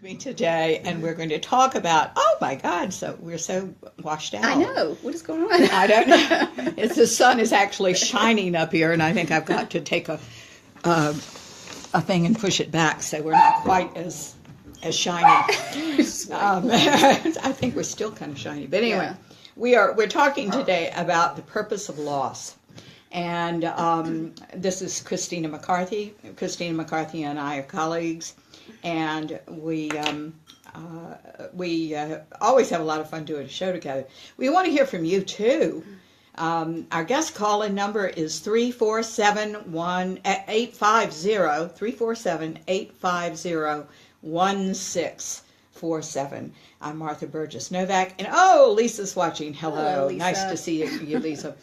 Me today, and we're going to talk about, oh my God, so we're so washed out. I know. What is going on? I don't know. It's the sun is actually shining up here, and I think I've got to take a thing and push it back so we're not quite as shiny. I think we're still kind of shiny, but anyway, we're talking today about the purpose of loss. And this is Christina McCarthy. Christina McCarthy and I are colleagues, and we always have a lot of fun doing a show together. We want to hear from you too. Our guest call-in number is 347-850-1647. I'm Martha Burgess Novak, and Lisa's watching. Hello, Lisa. Nice to see you, Lisa.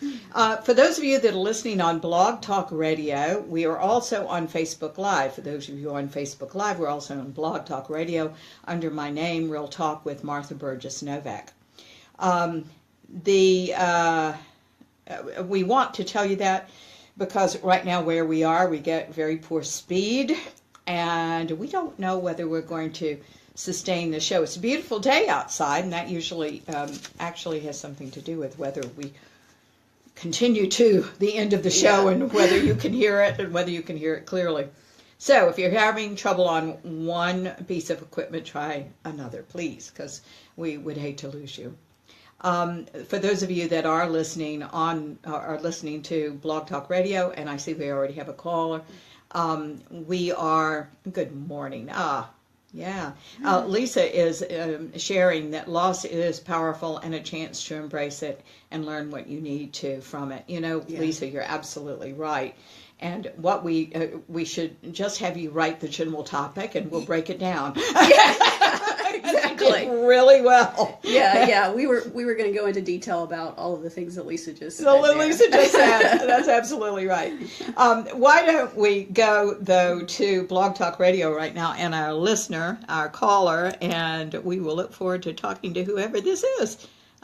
For those of you that are listening on Blog Talk Radio, we are also on Facebook Live. For those of you on Facebook Live, we're also on Blog Talk Radio under my name, Real Talk with Martha Burgess Novak. We want to tell you that because right now where we are, we get very poor speed, and we don't know whether we're going to sustain the show. It's a beautiful day outside, and that usually actually has something to do with whether we continue to the end of the show and whether you can hear it and whether you can hear it clearly. So if you're having trouble on one piece of equipment, try another, please, because we would hate to lose you. For those of you that are listening to Blog Talk Radio, and I see we already have a caller, we are, good morning. Lisa is sharing that loss is powerful and a chance to embrace it and learn what you need to from it. Lisa, you're absolutely right. And what we should just have you write the general topic, and we'll break it down. Exactly. Really well. Yeah. We were going to go into detail about all of the things that Lisa just said. Lisa just said. That's absolutely right. Why don't we go, though, to Blog Talk Radio right now and our listener, our caller, and we will look forward to talking to whoever this is.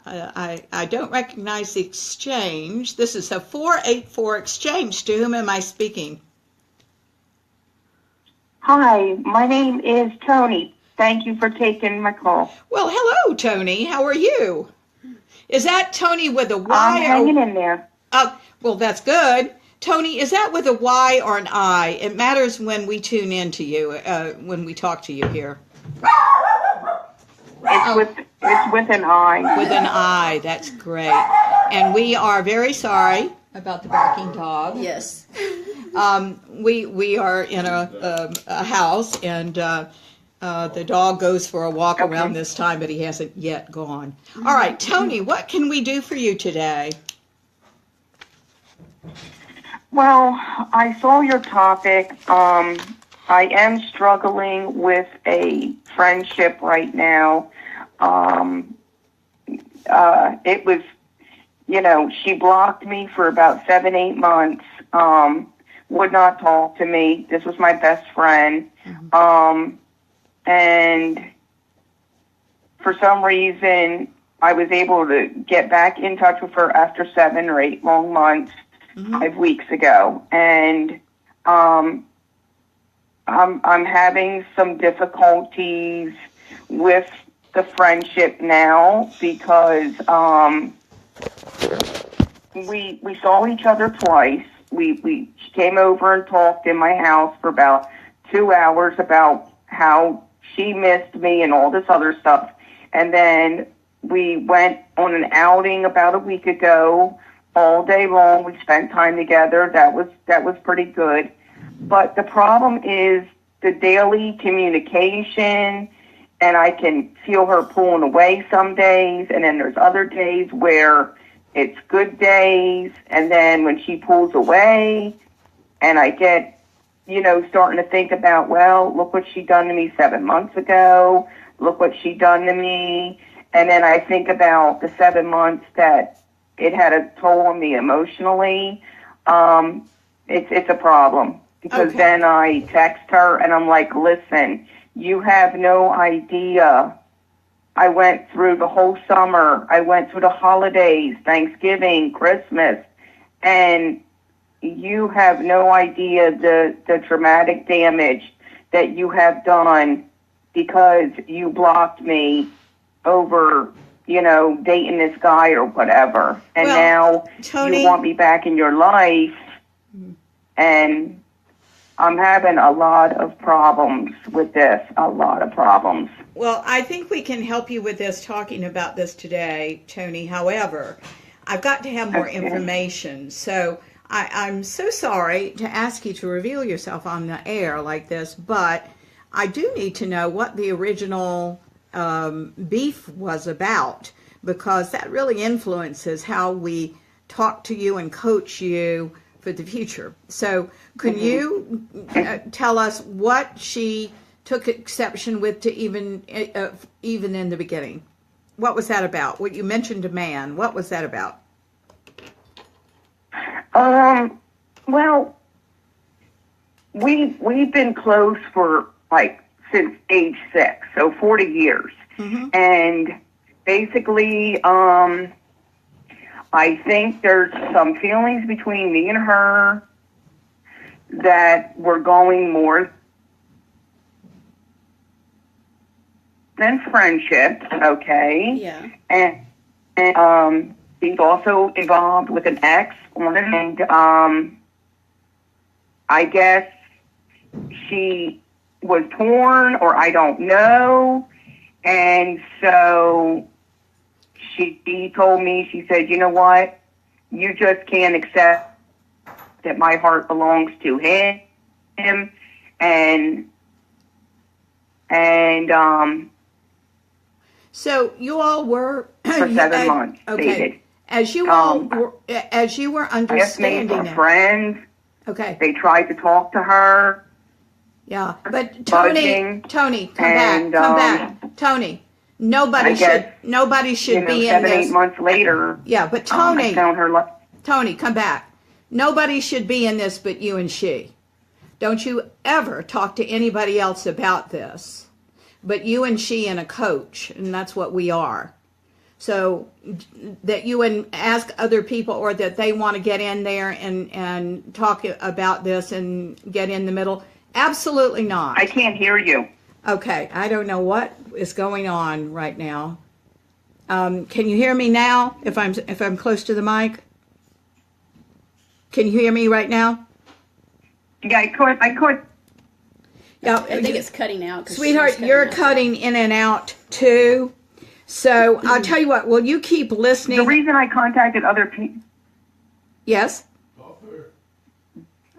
I don't recognize the exchange. This is a 484 exchange. To whom am I speaking? Hi, my name is Tony. Thank you for taking my call. Well, hello, Tony. How are you? Is that Tony with a Y? I'm hanging in there. Well, that's good. Tony, is that with a Y or an I? It matters when we tune in to you, when we talk to you here. It's with an I. With an I. That's great. And we are very sorry about the barking dog. Yes. We are in a house, and the dog goes for a walk around this time, but he hasn't yet gone. All right, Tony, what can we do for you today? Well, I saw your topic. I am struggling with a friendship right now. It was, she blocked me for about 7-8 months, would not talk to me. This was my best friend. And for some reason, I was able to get back in touch with her after 7 or 8 long months, 5 weeks ago. And I'm having some difficulties with the friendship now because we saw each other twice. She came over and talked in my house for about 2 hours about how she missed me and all this other stuff. And then we went on an outing about a week ago, all day long. We spent time together. That was pretty good. But the problem is the daily communication, and I can feel her pulling away some days, and then there's other days where it's good days, and then when she pulls away, and I get, starting to think about, well, look what she done to me 7 months ago, look what she done to me, and then I think about the 7 months that it had a toll on me emotionally. It's a problem, because then I text her, and I'm like, listen, you have no idea. I went through the whole summer. I went through the holidays, Thanksgiving, Christmas, and you have no idea the dramatic damage that you have done because you blocked me over, dating this guy or whatever. And Well, now Tony, you want me back in your life, and I'm having a lot of problems with this, a lot of problems. well, I think we can help you with this, talking about this today, Tony. However, I've got to have more information. So I'm so sorry to ask you to reveal yourself on the air like this, but I do need to know what the original beef was about, because that really influences how we talk to you and coach you for the future. So can you tell us what she took exception with, to even in the beginning? What was that about? What you mentioned, a man. What was that about? Well, we've been close for since age 6, so 40 years. And basically, I think there's some feelings between me and her that were going more than friendship, okay? Yeah. And she's also involved with an ex, and I guess she was torn, or I don't know. And so she told me, she said, you know what? You just can't accept that my heart belongs to him. And so you all were for 7 months, okay. dated. As you all were, as you were I guess understanding made some it. friends. Okay. They tried to talk to her. Yeah, but Tony, Budging, come and, back, Tony. Nobody I guess, should be in 7, this. 8 months later. Yeah, but I found her. Tony, come back. Nobody should be in this but you and she. Don't you ever talk to anybody else about this, but you and she and a coach, and that's what we are. So that you and ask other people, or that they want to get in there and talk about this and get in the middle. Absolutely not. I can't hear you. Okay, I don't know what is going on right now. Can you hear me now? If I'm close to the mic, can you hear me right now? Yeah, I could. Yeah, I think it's cutting out. Sweetheart, you're cutting in and out too. So I'll tell you what. Will you keep listening? The reason I contacted other people. Yes.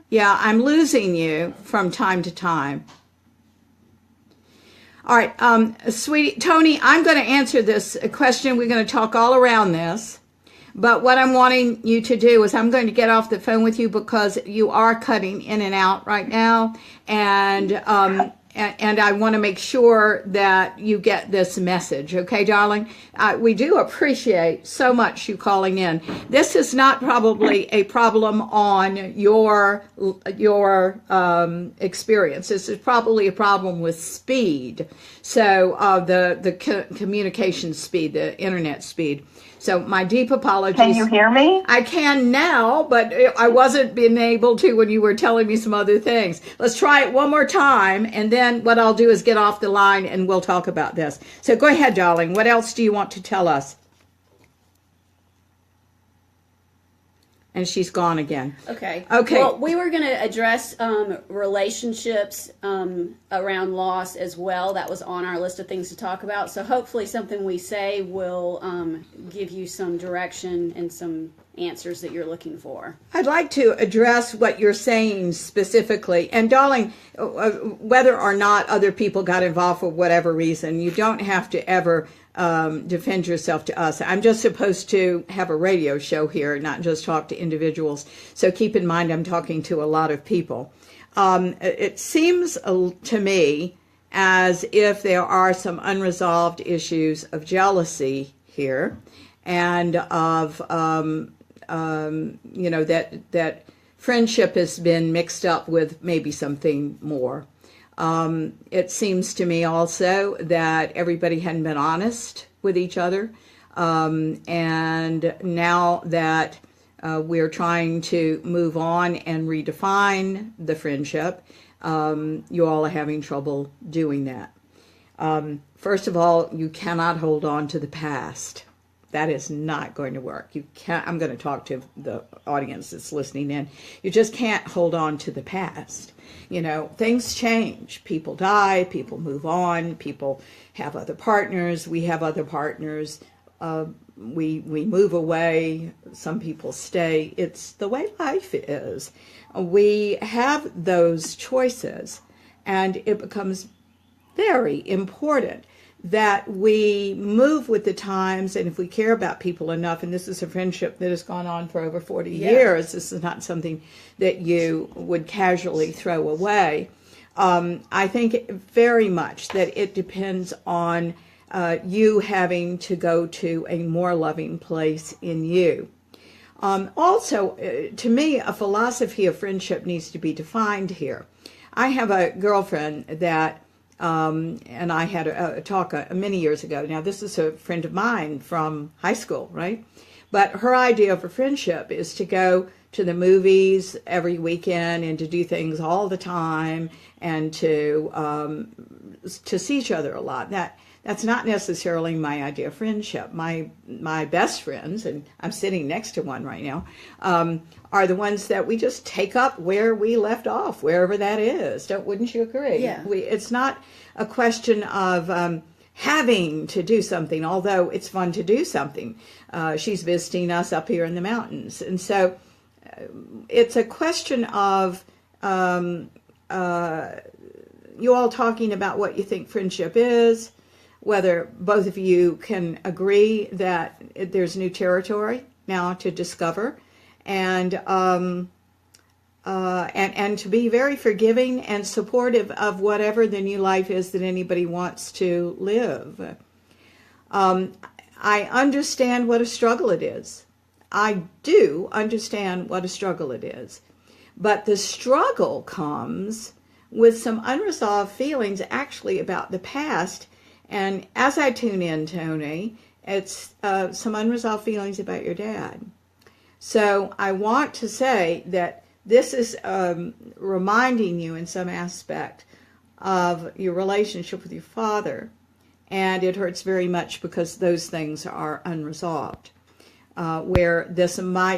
Yeah, I'm losing you from time to time. All right, sweetie, Tony, I'm going to answer this question. We're going to talk all around this. But what I'm wanting you to do is I'm going to get off the phone with you, because you are cutting in and out right now. And I want to make sure that you get this message. Okay, darling? We do appreciate so much you calling in. This is not probably a problem on your experience. This is probably a problem with speed. So the communication speed, the internet speed. So my deep apologies. Can you hear me? I can now, but I wasn't being able to when you were telling me some other things. Let's try it one more time, and then what I'll do is get off the line and we'll talk about this. So go ahead, darling. What else do you want to tell us? And she's gone again. Okay. Okay. Well, we were going to address relationships around loss as well. That was on our list of things to talk about. So hopefully something we say will give you some direction and some answers that you're looking for. I'd like to address what you're saying specifically. And darling, whether or not other people got involved for whatever reason, you don't have to ever defend yourself to us. I'm just supposed to have a radio show here, not just talk to individuals. So keep in mind, I'm talking to a lot of people. It seems to me as if there are some unresolved issues of jealousy here, and of that friendship has been mixed up with maybe something more. It seems to me also that everybody hadn't been honest with each other. And now that we're trying to move on and redefine the friendship, you all are having trouble doing that. First of all, you cannot hold on to the past. That is not going to work. You can't. I'm going to talk to the audience that's listening in. You just can't hold on to the past. Things change. People die. People move on. People have other partners. We have other partners. We move away. Some people stay. It's the way life is. We have those choices, and it becomes very important that we move with the times, and if we care about people enough, and this is a friendship that has gone on for over 40 years, this is not something that you would casually throw away. I think very much that it depends on you having to go to a more loving place in you. Also, to me, a philosophy of friendship needs to be defined here. I have a girlfriend that and I had a talk many years ago. Now, this is a friend of mine from high school, right? But her idea of a friendship is to go to the movies every weekend and to do things all the time and to see each other a lot. That's not necessarily my idea of friendship. My best friends, and I'm sitting next to one right now, are the ones that we just take up where we left off, wherever that is. Wouldn't you agree? Yeah. It's not a question of having to do something, although it's fun to do something. She's visiting us up here in the mountains. And so it's a question of you all talking about what you think friendship is, whether both of you can agree that there's new territory now to discover, and to be very forgiving and supportive of whatever the new life is that anybody wants to live. I understand what a struggle it is. I do understand what a struggle it is. But the struggle comes with some unresolved feelings actually about the past. And as I tune in, Tony, it's some unresolved feelings about your dad. So I want to say that this is reminding you in some aspect of your relationship with your father. And it hurts very much because those things are unresolved. Where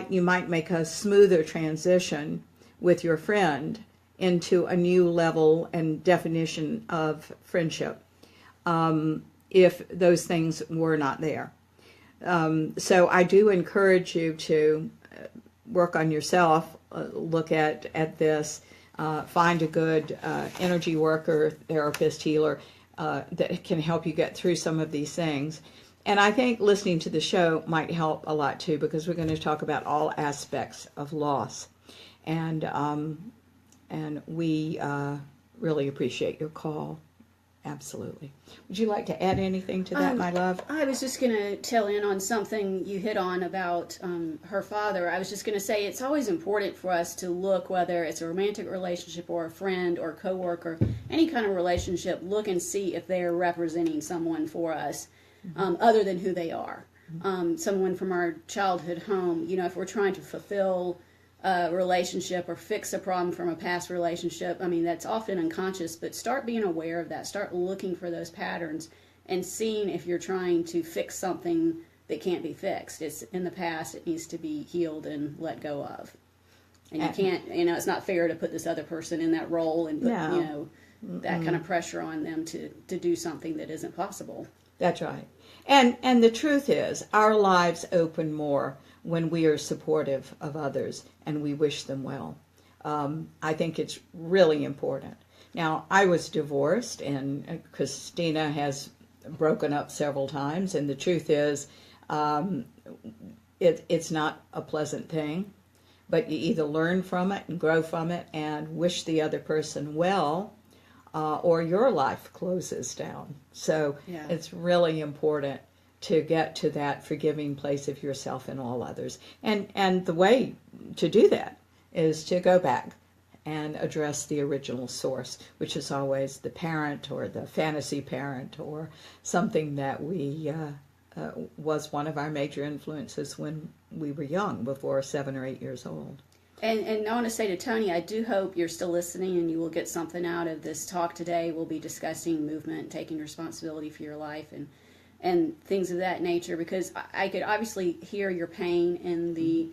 you might make a smoother transition with your friend into a new level and definition of friendship. If those things were not there. So I do encourage you to work on yourself, look at this, find a good energy worker, therapist, healer that can help you get through some of these things. And I think listening to the show might help a lot too, because we're going to talk about all aspects of loss. And we really appreciate your call. Absolutely. Would you like to add anything to that, my love? I was just going to tell in on something you hit on about her father. I was just going to say it's always important for us to look, whether it's a romantic relationship or a friend or coworker, any kind of relationship, look and see if they're representing someone for us other than who they are. Someone from our childhood home, if we're trying to fulfill a relationship or fix a problem from a past relationship, that's often unconscious, but start being aware of that. Start looking for those patterns and seeing if you're trying to fix something that can't be fixed. It's in the past, it needs to be healed and let go of. And you can't, it's not fair to put this other person in that role and put, that kind of pressure on them to do something that isn't possible. That's right. And the truth is, our lives open more when we are supportive of others and we wish them well. I think it's really important. Now, I was divorced, and Christina has broken up several times, and the truth is, it's not a pleasant thing, but you either learn from it and grow from it and wish the other person well, or your life closes down. So It's really important to get to that forgiving place of yourself and all others. And the way to do that is to go back and address the original source, which is always the parent or the fantasy parent or something that we was one of our major influences when we were young, before 7 or 8 years old. And I want to say to Tony, I do hope you're still listening and you will get something out of this talk today. We'll be discussing movement, taking responsibility for your life, and things of that nature, because I could obviously hear your pain in the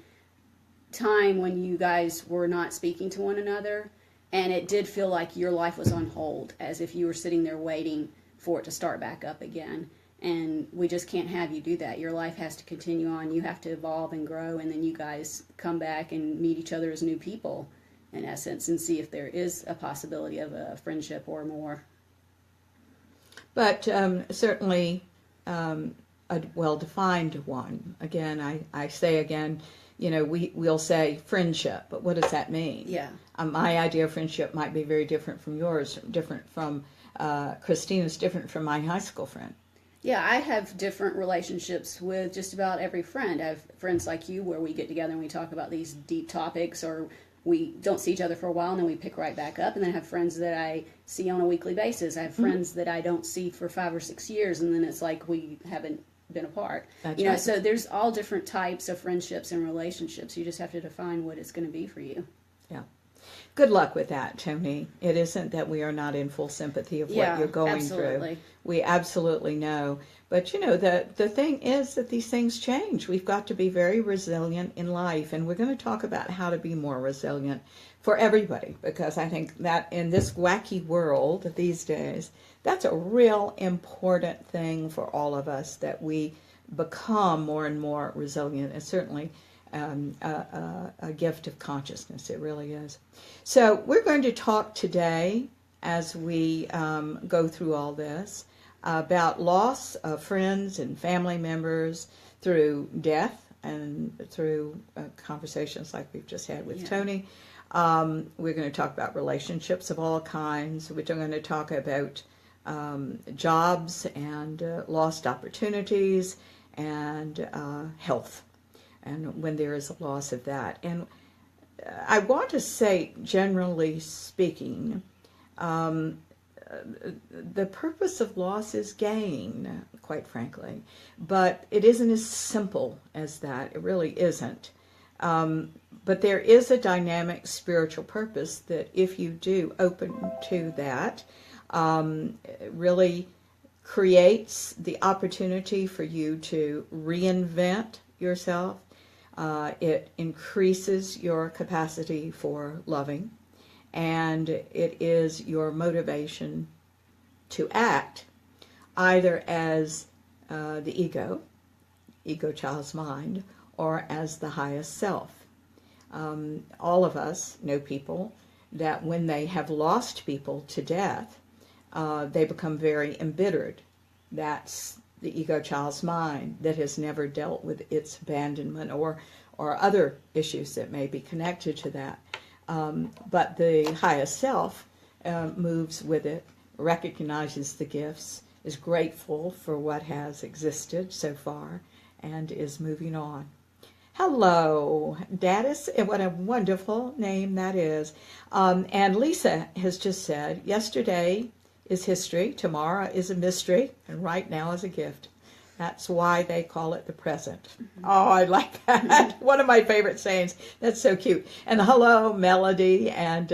time when you guys were not speaking to one another, and it did feel like your life was on hold, as if you were sitting there waiting for it to start back up again. And we just can't have you do that. Your life has to continue on. You have to evolve and grow, and then you guys come back and meet each other as new people, in essence, and see if there is a possibility of a friendship or more. But certainly a well-defined one. Again, I say again, we'll say friendship, but what does that mean? Yeah. My idea of friendship might be very different from yours, different from Christina's, different from my high school friend. Yeah, I have different relationships with just about every friend. I have friends like you where we get together and we talk about these deep topics, or we don't see each other for a while and then we pick right back up. And then I have friends that I see on a weekly basis. I have friends that I don't see for 5 or 6 years, and then it's like we haven't been apart. That's right. So there's all different types of friendships and relationships. You just have to define what it's going to be for you. Yeah. Good luck with that, Tony. It isn't that we are not in full sympathy of what you're going absolutely. through. We absolutely know. But, the thing is that these things change. We've got to be very resilient in life. And we're going to talk about how to be more resilient for everybody. Because I think that in this wacky world these days, that's a real important thing for all of us, that we become more and more resilient. And certainly a gift of consciousness. It really is. So we're going to talk today, as we go through all this, about loss of friends and family members through death and through conversations like we've just had with Tony. We're going to talk about relationships of all kinds. We're going to talk about jobs and lost opportunities and health, and when there is a loss of that. And I want to say, generally speaking, the purpose of loss is gain, quite frankly. But it isn't as simple as that. It really isn't. But there is a dynamic spiritual purpose that, if you do open to that, really creates the opportunity for you to reinvent yourself. It increases your capacity for loving, and it is your motivation to act either as the ego child's mind, or as the highest self. All of us know people that when they have lost people to death, they become very embittered. That's the ego child's mind that has never dealt with its abandonment or other issues that may be connected to that. But the highest self moves with it, recognizes the gifts, is grateful for what has existed so far, and is moving on. Hello, Dadis, and what a wonderful name that is. And Lisa has just said, yesterday is history, tomorrow is a mystery, and right now is a gift. That's why they call it the present. Mm-hmm. Oh, I like that. One of my favorite sayings. That's so cute. And hello, Melody and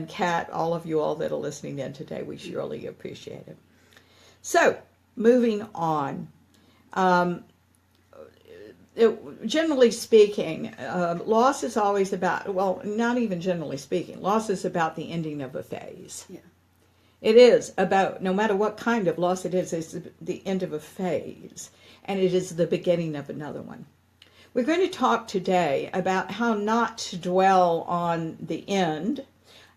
Kat, all of you all that are listening in today. We surely appreciate it. So, moving on. Generally speaking, loss is always about, well, not even generally speaking, loss is about the ending of a phase. Yeah. It is about, no matter what kind of loss it is, it's the end of a phase, and it is the beginning of another one. We're going to talk today about how not to dwell on the end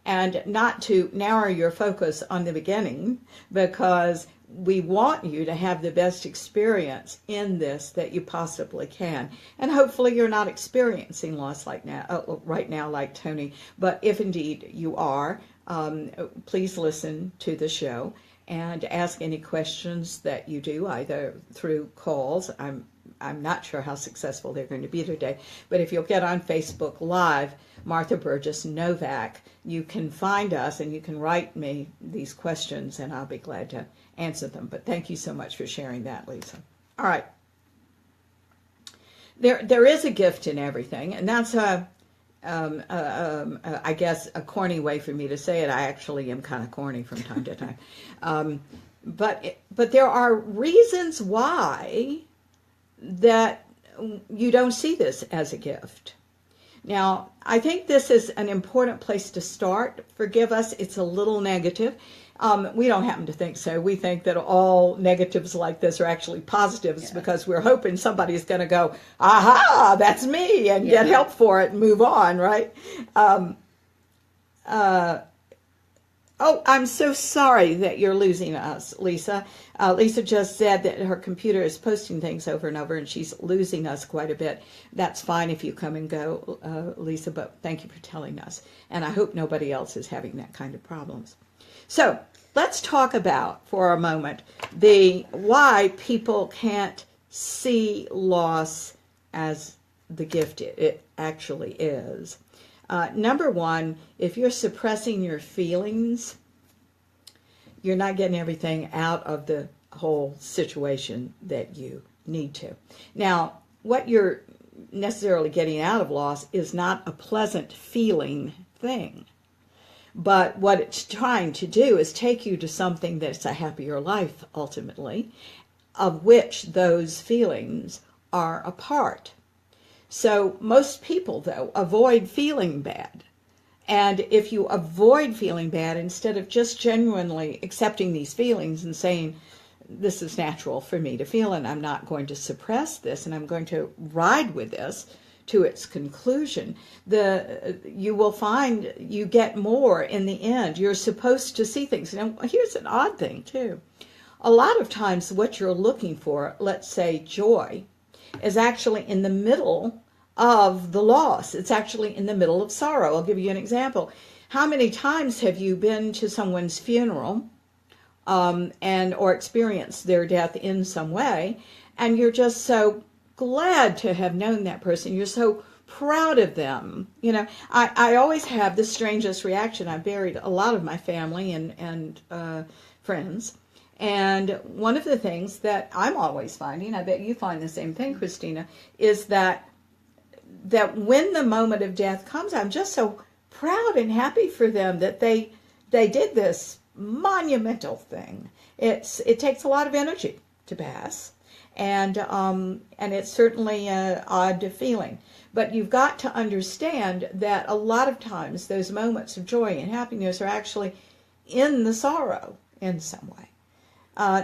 and not to narrow your focus on the beginning, because we want you to have the best experience in this that you possibly can. And hopefully you're not experiencing loss right now like Tony, but if indeed you are, please listen to the show and ask any questions that you do, either through calls. I'm not sure how successful they're going to be today, but if you'll get on Facebook Live, Martha Burgess Novak, you can find us and you can write me these questions, and I'll be glad to answer them. But thank you so much for sharing that, Lisa. All right. There is a gift in everything, and that's I guess a corny way for me to say it. I actually am kind of corny from time to time. But there are reasons why that you don't see this as a gift. Now, I think this is an important place to start. Forgive us, it's a little negative. We don't happen to think so. We think that all negatives like this are actually positives because we're hoping somebody's going to go, aha, that's me, and get help for it and move on, right? Oh, I'm so sorry that you're losing us, Lisa. Lisa just said that her computer is posting things over and over, and she's losing us quite a bit. That's fine if you come and go, Lisa, but thank you for telling us. And I hope nobody else is having that kind of problems. So let's talk about, for a moment, why people can't see loss as the gift it actually is. Number one, if you're suppressing your feelings, you're not getting everything out of the whole situation that you need to. Now, what you're necessarily getting out of loss is not a pleasant feeling thing. But what it's trying to do is take you to something that's a happier life, ultimately, of which those feelings are a part. So most people, though, avoid feeling bad. And if you avoid feeling bad, instead of just genuinely accepting these feelings and saying, this is natural for me to feel, and I'm not going to suppress this, and I'm going to ride with this to its conclusion, you will find you get more in the end. You're supposed to see things. Now, here's an odd thing, too. A lot of times what you're looking for, let's say joy, is actually in the middle of the loss. It's actually in the middle of sorrow. I'll give you an example. How many times have you been to someone's funeral or experienced their death in some way, and you're just so glad to have known that person. You're so proud of them. You know, I always have the strangest reaction. I buried a lot of my family and friends. And one of the things that I'm always finding, I bet you find the same thing, Christina, is that when the moment of death comes, I'm just so proud and happy for them that they did this monumental thing. It takes a lot of energy to pass, and it's certainly an odd feeling. But you've got to understand that a lot of times those moments of joy and happiness are actually in the sorrow in some way.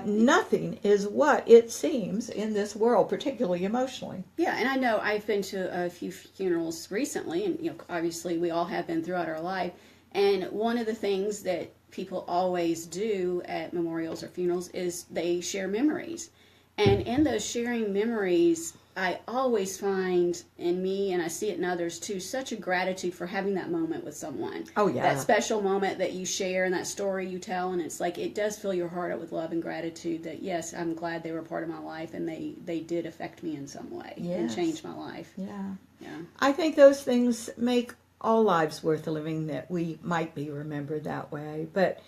Nothing is what it seems in this world, particularly emotionally. Yeah, and I know I've been to a few funerals recently, and obviously we all have been throughout our life. And one of the things that people always do at memorials or funerals is they share memories. And in those sharing memories, I always find in me, and I see it in others too, such a gratitude for having that moment with someone. Oh, yeah. That special moment that you share and that story you tell, and it's like it does fill your heart up with love and gratitude that, yes, I'm glad they were part of my life and they did affect me in some way and change my life. Yeah. Yeah. I think those things make all lives worth living, that we might be remembered that way. But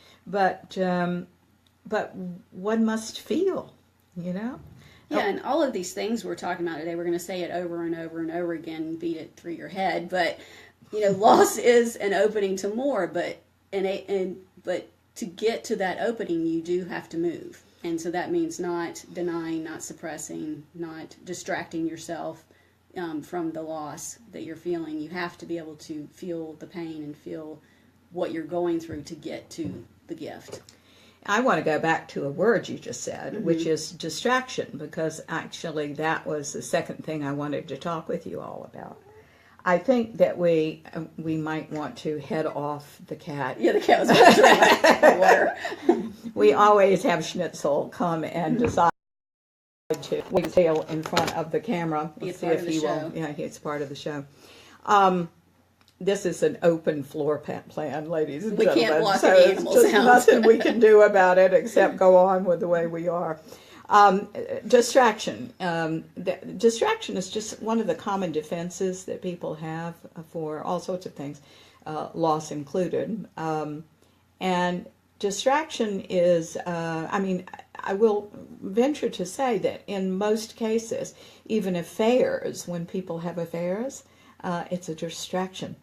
one must feel, you know? Yeah, and all of these things we're talking about today, we're going to say it over and over and over again, beat it through your head. But loss is an opening to more. But to get to that opening, you do have to move, and so that means not denying, not suppressing, not distracting yourself from the loss that you're feeling. You have to be able to feel the pain and feel what you're going through to get to the gift. I want to go back to a word you just said, which is distraction, because actually that was the second thing I wanted to talk with you all about. I think that we might want to head off the cat. Yeah, the cat was going to drink water. We always have Schnitzel come and decide to wag his tail in front of the camera. He's part of the show. Yeah, he's part of the show. This is an open floor plan, ladies and gentlemen. We can't block so any animal there's sounds. nothing we can do about it except go on with the way we are. Distraction. Distraction is just one of the common defenses that people have for all sorts of things, loss included. And distraction is, I will venture to say that in most cases, even affairs, when people have affairs, it's a distraction.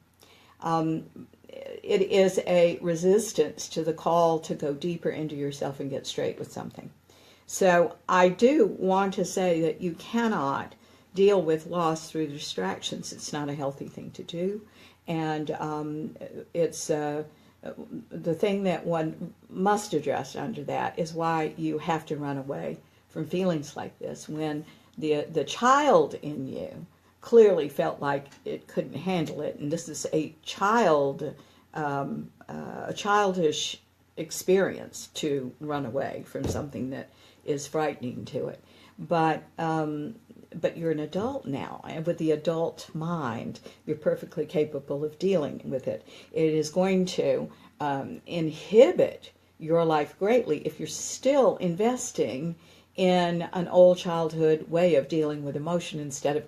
It is a resistance to the call to go deeper into yourself and get straight with something. So I do want to say that you cannot deal with loss through distractions. It's not a healthy thing to do. And it's the thing that one must address under that is why you have to run away from feelings like this when the child in you clearly felt like it couldn't handle it. And this is a childish experience to run away from something that is frightening to it. But you're an adult now, and with the adult mind, you're perfectly capable of dealing with it. It is going to inhibit your life greatly if you're still investing in an old childhood way of dealing with emotion instead of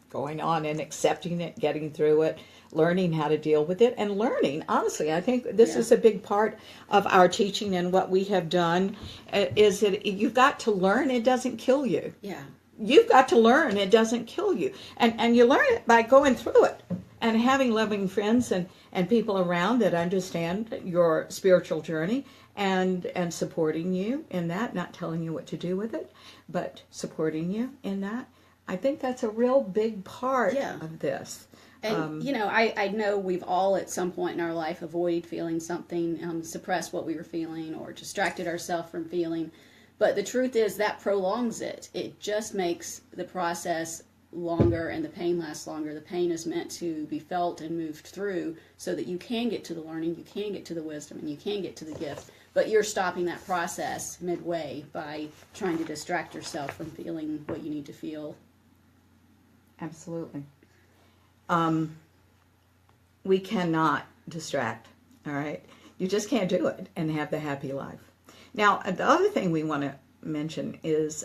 going on and accepting it, getting through it, learning how to deal with it, and learning. Honestly, I think this is a big part of our teaching and what we have done is that you've got to learn it doesn't kill you. Yeah. You've got to learn it doesn't kill you. And you learn it by going through it and having loving friends and people around that understand your spiritual journey and supporting you in that, not telling you what to do with it, but supporting you in that. I think that's a real big part of this. And, I know we've all at some point in our life avoided feeling something, suppressed what we were feeling or distracted ourselves from feeling. But the truth is that prolongs it. It just makes the process longer and the pain lasts longer. The pain is meant to be felt and moved through so that you can get to the learning, you can get to the wisdom, and you can get to the gift. But you're stopping that process midway by trying to distract yourself from feeling what you need to feel. Absolutely. We cannot distract, all right? You just can't do it and have the happy life. Now, the other thing we want to mention is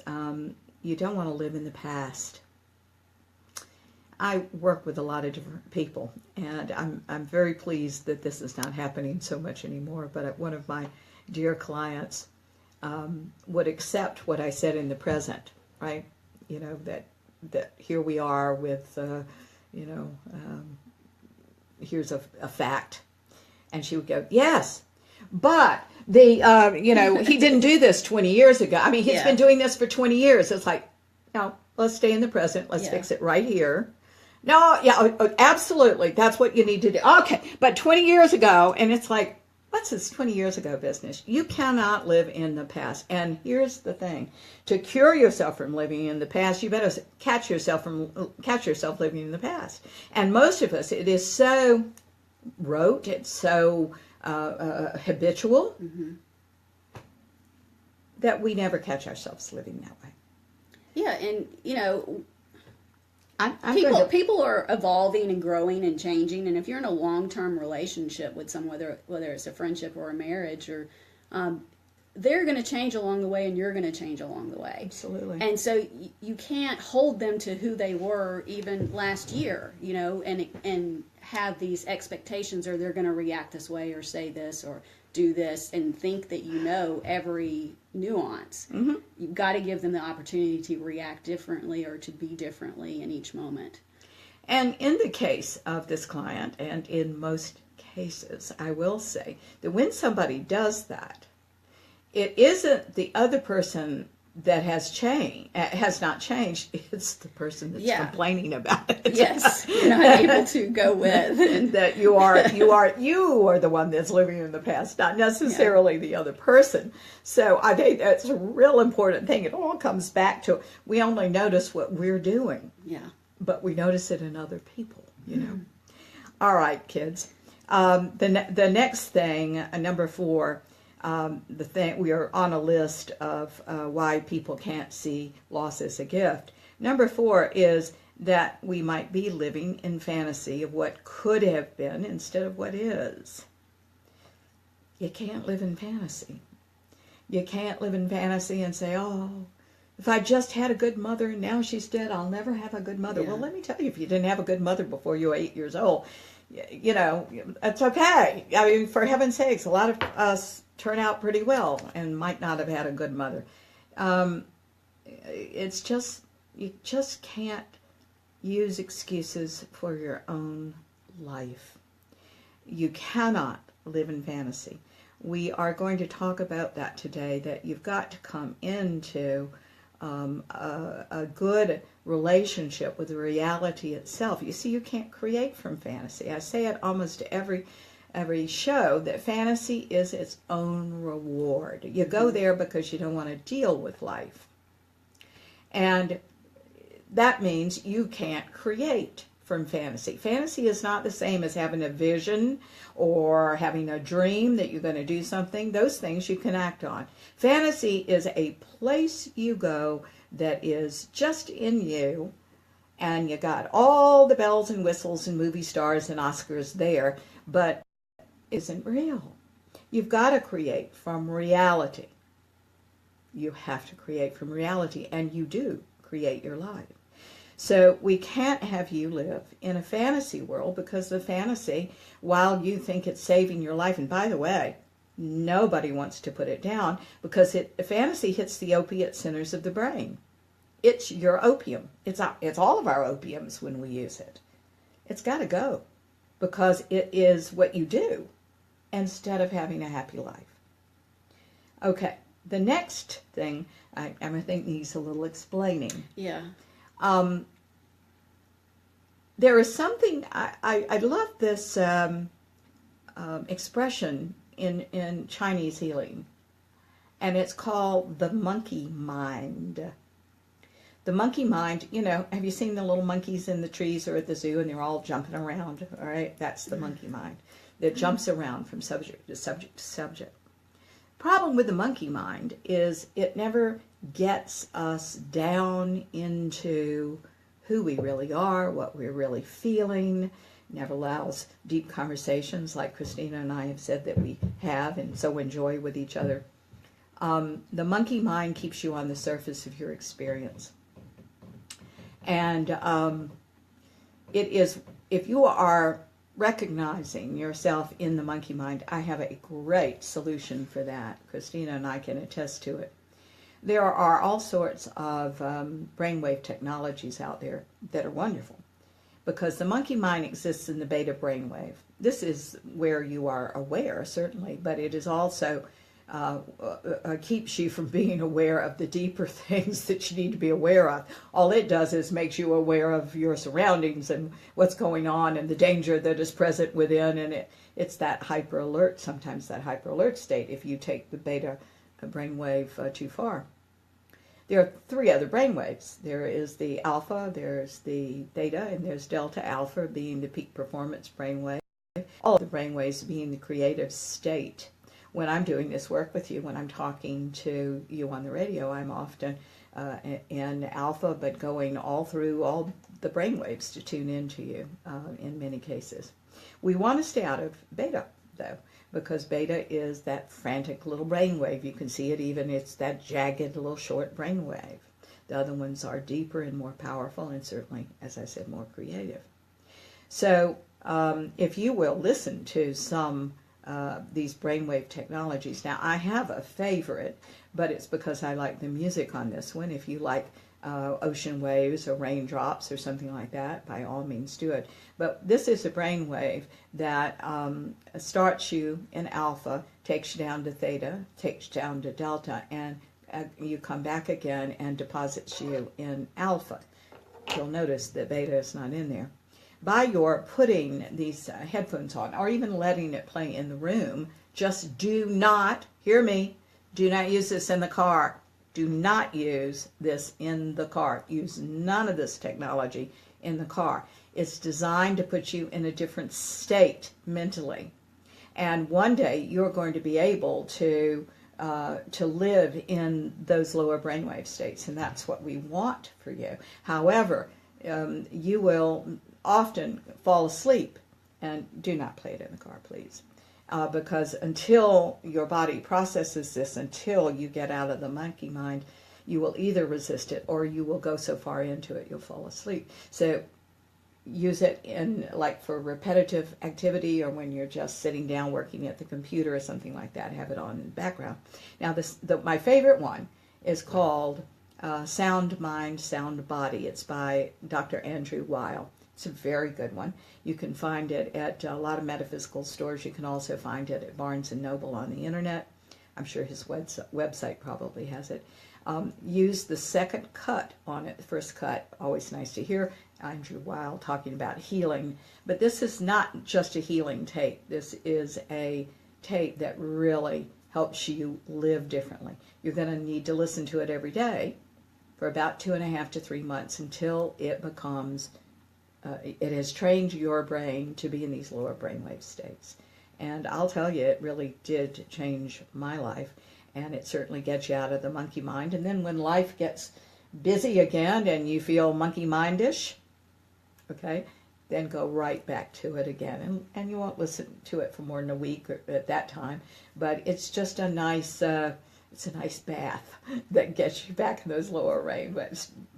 you don't want to live in the past. I work with a lot of different people, and I'm very pleased that this is not happening so much anymore, but one of my dear clients would accept what I said in the present, right? That here we are with, here's a fact. And she would go, yes, but he didn't do this 20 years ago. I mean, he's been doing this for 20 years. It's like, no, let's stay in the present. Let's fix it right here. No, absolutely. That's what you need to do. Okay, but 20 years ago, and it's like, what's this 20 years ago business? You cannot live in the past. And here's the thing. To cure yourself from living in the past, you better catch yourself living in the past. And most of us, it is so rote, it's so habitual that we never catch ourselves living that way. Yeah, and I'm people are evolving and growing and changing, and if you're in a long-term relationship with someone, whether it's a friendship or a marriage, or they're going to change along the way, and you're going to change along the way. Absolutely. And so you can't hold them to who they were even last year, and have these expectations, or they're going to react this way, or say this, or do this, and think that every nuance. Mm-hmm. You've got to give them the opportunity to react differently or to be differently in each moment. And in the case of this client, and in most cases, I will say that when somebody does that, it isn't the other person that has not changed. It's the person that's complaining about it. Yes, you're not able to go with, and that you are the one that's living in the past, not necessarily the other person. So I think that's a real important thing. It all comes back to we only notice what we're doing, but we notice it in other people. All right, kids. The next thing, number 4. We are on a list of why people can't see loss as a gift. Number 4 is that we might be living in fantasy of what could have been instead of what is. You can't live in fantasy. You can't live in fantasy and say, oh, if I just had a good mother and now she's dead, I'll never have a good mother. Well, let me tell you, if you didn't have a good mother before you were 8 years old, it's okay. I mean, for heaven's sakes, a lot of us turn out pretty well and might not have had a good mother. It's just, you use excuses for your own life. You cannot live in fantasy. We are going to talk about that today, that you've got to come into a good relationship with the reality itself. You see, you can't create from fantasy. I say it almost every show, that fantasy is its own reward. You go there because you don't want to deal with life. And that means you can't create from fantasy. Fantasy is not the same as having a vision or having a dream that you're going to do something. Those things you can act on. Fantasy is a place you go that is just in you, and you got all the bells and whistles and movie stars and Oscars there, but it isn't real. You've got to create from reality. You have to create from reality, and you do create your life. So we can't have you live in a fantasy world, because the fantasy, while you think it's saving your life, and by the way, nobody wants to put it down, because fantasy hits the opiate centers of the brain. It's your opium. It's all of our opiums when we use it. It's got to go, because it is what you do instead of having a happy life. Okay, the next thing I think needs a little explaining. Yeah. There is something, I love this expression in Chinese healing, and it's called the monkey mind. The monkey mind, have you seen the little monkeys in the trees or at the zoo, and they're all jumping around, all right? That's the monkey mind that jumps around from subject to subject to subject. Problem with the monkey mind is it never gets us down into who we really are, what we're really feeling, never allows deep conversations like Christina and I have said that we have and so enjoy with each other. The monkey mind keeps you on the surface of your experience. And it is, if you are recognizing yourself in the monkey mind, I have a great solution for that. Christina and I can attest to it. There are all sorts of brainwave technologies out there that are wonderful, because the monkey mind exists in the beta brainwave. This is where you are aware, certainly, but it is also keeps you from being aware of the deeper things that you need to be aware of. All it does is makes you aware of your surroundings and what's going on and the danger that is present within, and it's that hyper alert, sometimes that hyper alert state if you take the beta brainwave too far. There are 3 other brainwaves. There is the alpha, there's the theta, and there's delta alpha being the peak performance brainwave. All of the brainwaves being the creative state. When I'm doing this work with you, when I'm talking to you on the radio, I'm often in alpha, but going all through all the brainwaves to tune into you in many cases. We want to stay out of beta, though, because beta is that frantic little brainwave. You can see it even, it's that jagged little short brainwave. The other ones are deeper and more powerful, and certainly, as I said, more creative. So if you will listen to some these brainwave technologies. Now, I have a favorite, but it's because I like the music on this one. If you like ocean waves or raindrops or something like that, by all means do it. But this is a brainwave that starts you in alpha, takes you down to theta, takes you down to delta, and you come back again and deposits you in alpha. You'll notice that beta is not in there. By your putting these headphones on, or even letting it play in the room, just do not, hear me, do not use this in the car. Do not use this in the car. Use none of this technology in the car. It's designed to put you in a different state mentally. And one day you're going to be able to live in those lower brainwave states, and that's what we want for you. However, you will often fall asleep, and do not play it in the car, please, because until your body processes this, until you get out of the monkey mind, you will either resist it or you will go so far into it you'll fall asleep. So use it in, like, for repetitive activity, or when you're just sitting down working at the computer or something like that, have it on in the background. Now, my favorite one is called Sound Mind, Sound Body. It's by Dr. Andrew Weil. It's a very good one. You can find it at a lot of metaphysical stores. You can also find it at Barnes & Noble on the internet. I'm sure his website probably has it. Use the second cut on it. The first cut, always nice to hear Andrew Weil talking about healing. But this is not just a healing tape. This is a tape that really helps you live differently. You're going to need to listen to it every day for about 2.5 to 3 months until it becomes, it has trained your brain to be in these lower brainwave states. And I'll tell you, it really did change my life. And it certainly gets you out of the monkey mind. And then when life gets busy again and you feel monkey mindish, okay, then go right back to it again. And you won't listen to it for more than a week at that time. But it's just a nice, it's a nice bath that gets you back in those lower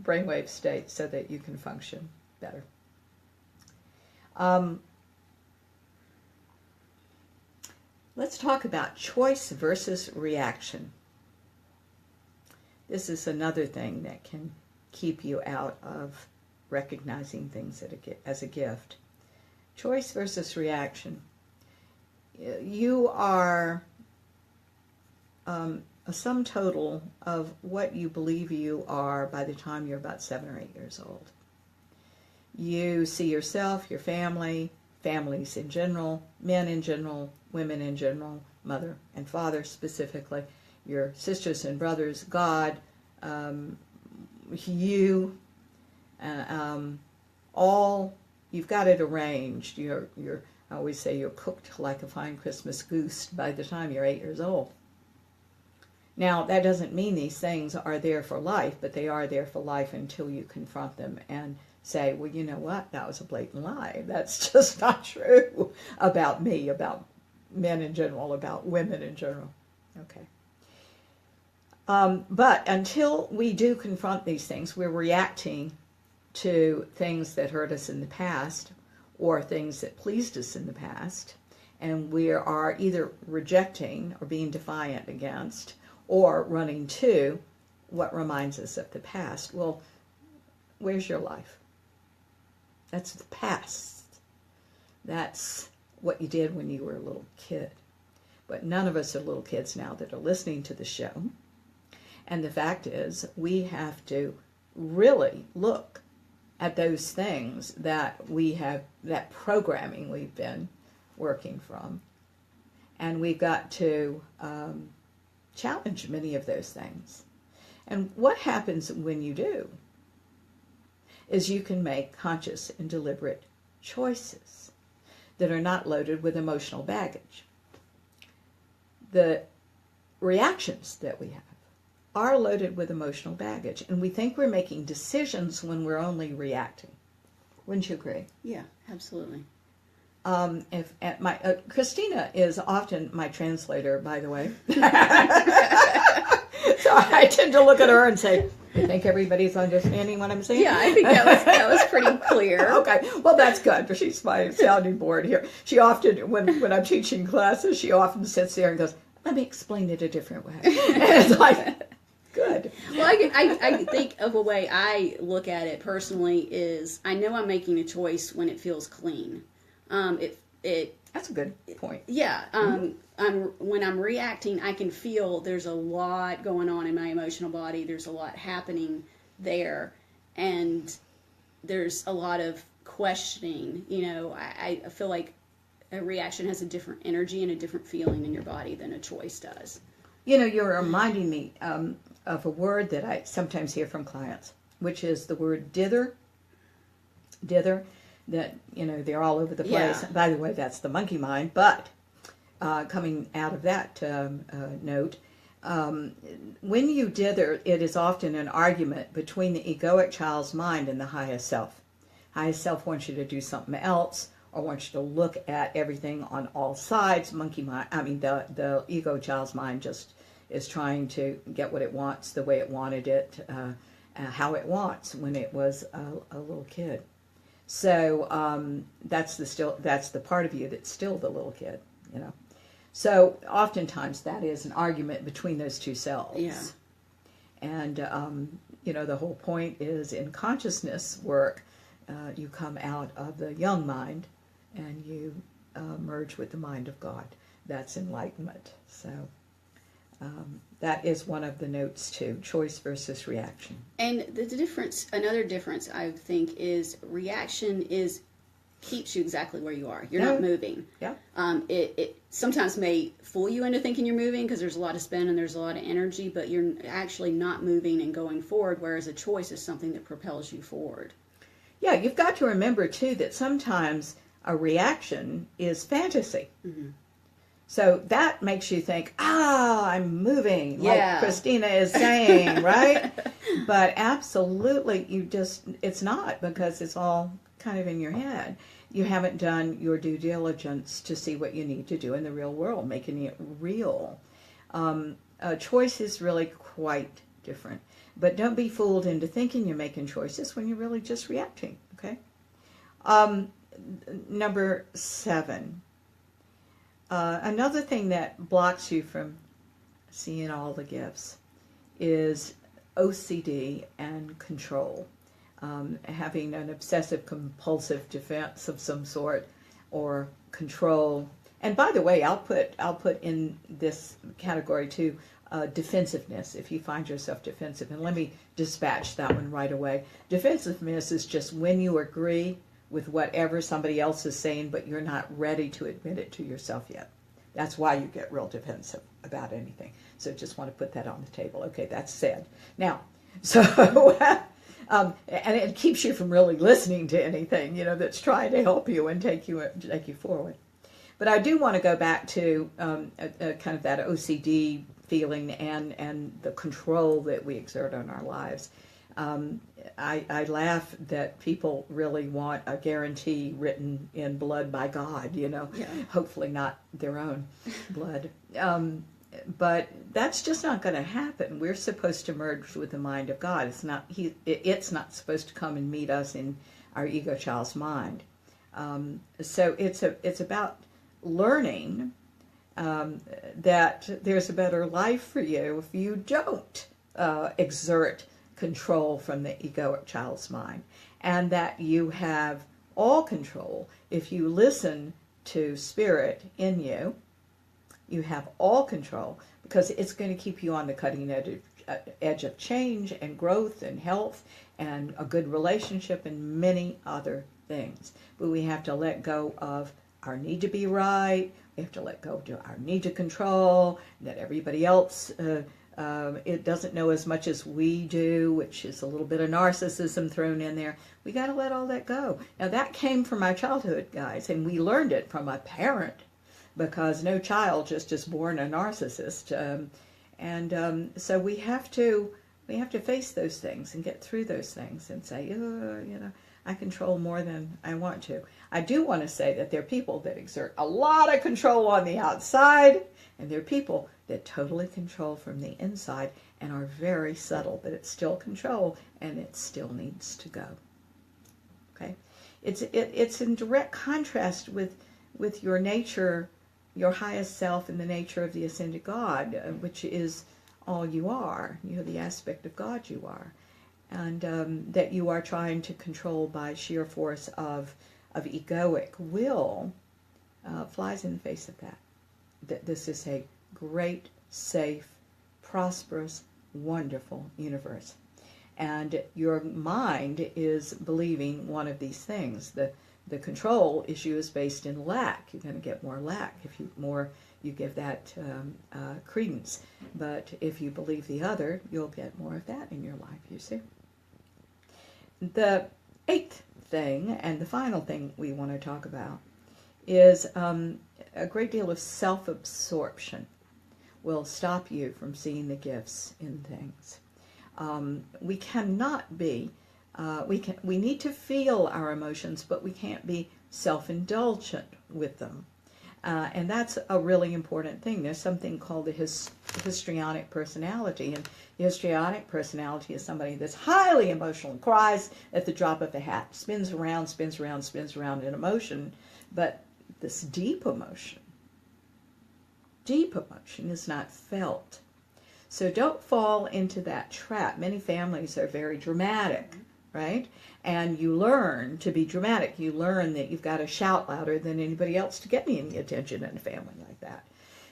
brainwave states so that you can function better. Let's talk about choice versus reaction. This is another thing that can keep you out of recognizing things as a gift. Choice versus reaction. You are a sum total of what you believe you are by the time you're about 7 or 8 years old. You see yourself, your family, families in general, men in general, women in general, mother and father specifically, your sisters and brothers, God, you, all, you've got it arranged. I always say you're cooked like a fine Christmas goose by the time you're 8 years old. Now, that doesn't mean these things are there for life, but they are there for life until you confront them and say, well, you know what, that was a blatant lie. That's just not true about me, about men in general, about women in general. Okay. But until we do confront these things, we're reacting to things that hurt us in the past or things that pleased us in the past, and we are either rejecting or being defiant against or running to what reminds us of the past. Well, where's your life? That's the past. That's what you did when you were a little kid. But none of us are little kids now that are listening to the show. And the fact is, we have to really look at those things that we have, that programming we've been working from. And we've got to challenge many of those things. And what happens when you do is you can make conscious and deliberate choices that are not loaded with emotional baggage. The reactions that we have are loaded with emotional baggage, and we think we're making decisions when we're only reacting. Wouldn't you agree? Yeah, absolutely. Christina is often my translator, by the way. So I tend to look at her and say, "You think everybody's understanding what I'm saying?" Yeah, I think that was pretty clear. Okay, well that's good. She's my sounding board here. She often, when I'm teaching classes, she often sits there and goes, "Let me explain it a different way." And it's like, good. Well, I think of a way I look at it personally is I know I'm making a choice when it feels clean. That's a good point. Yeah. When I'm reacting, I can feel there's a lot going on in my emotional body. There's a lot happening there, and there's a lot of questioning. You know, I feel like a reaction has a different energy and a different feeling in your body than a choice does. You know, you're reminding me of a word that I sometimes hear from clients, which is the word dither. Dither. That, you know, they're all over the place. Yeah. By the way, that's the monkey mind. But coming out of that note, when you dither, it is often an argument between the egoic child's mind and the highest self. Highest self wants you to do something else or wants you to look at everything on all sides. Monkey mind, the ego child's mind just is trying to get what it wants the way it wanted it, how it wants when it was a little kid. So that's the part of you that's still the little kid, you know. So oftentimes that is an argument between those two selves. Yeah. And the whole point is in consciousness work, you come out of the young mind and you merge with the mind of God. That's enlightenment. So that is one of the notes too, choice versus reaction. And the difference, another difference I think, is reaction keeps you exactly where you are. You're not moving. Yeah. It sometimes may fool you into thinking you're moving because there's a lot of spin and there's a lot of energy, but you're actually not moving and going forward, whereas a choice is something that propels you forward. Yeah, you've got to remember too that sometimes a reaction is fantasy. Mm-hmm. So that makes you think, I'm moving, like Christina is saying, right? But absolutely, it's not, because it's all kind of in your head. You haven't done your due diligence to see what you need to do in the real world, making it real. Choice is really quite different. But don't be fooled into thinking you're making choices when you're really just reacting, okay? Number 7. Another thing that blocks you from seeing all the gifts is OCD and control. Having an obsessive compulsive defense of some sort, or control. And by the way, I'll put in this category too, defensiveness, if you find yourself defensive. And let me dispatch that one right away. Defensiveness is just when you agree with whatever somebody else is saying, but you're not ready to admit it to yourself yet. That's why you get real defensive about anything. So just want to put that on the table. Okay, that's said. Now, so, and it keeps you from really listening to anything, that's trying to help you and take you forward. But I do want to go back to kind of that OCD feeling and the control that we exert on our lives. I laugh that people really want a guarantee written in blood by God, hopefully not their own blood. But that's just not going to happen. We're supposed to merge with the mind of God. It's not supposed to come and meet us in our ego child's mind. So it's about learning that there's a better life for you if you don't exert control from the egoic child's mind, and that you have all control if you listen to spirit in you. You have all control, because it's going to keep you on the cutting edge of change and growth and health and a good relationship and many other things. But we have to let go of our need to be right. We have to let go of our need to control, that everybody else it doesn't know as much as we do, which is a little bit of narcissism thrown in there. We got to let all that go. Now, that came from my childhood, guys, and we learned it from a parent, because no child just is born a narcissist. So we have to face those things and get through those things and say, I control more than I want to. I do want to say that there are people that exert a lot of control on the outside, and there are people that totally control from the inside and are very subtle, but it's still control, and it still needs to go. Okay, it's in direct contrast with your nature, your highest self, and the nature of the ascended God, which is all you are. The aspect of God you are, and that you are trying to control by sheer force of egoic will flies in the face of that. That this is a great, safe, prosperous, wonderful universe. And your mind is believing one of these things. The control issue is based in lack. You're going to get more lack if you give that credence. But if you believe the other, you'll get more of that in your life, you see. The 8th thing, and the final thing we want to talk about, is a great deal of self-absorption will stop you from seeing the gifts in things. We cannot be, we need to feel our emotions, but we can't be self-indulgent with them. And that's a really important thing. There's something called the histrionic personality. And the histrionic personality is somebody that's highly emotional and cries at the drop of a hat, spins around in emotion. But this deep emotion is not felt. So don't fall into that trap. Many families are very dramatic, right? And you learn to be dramatic. You learn that you've got to shout louder than anybody else to get any attention in a family like that.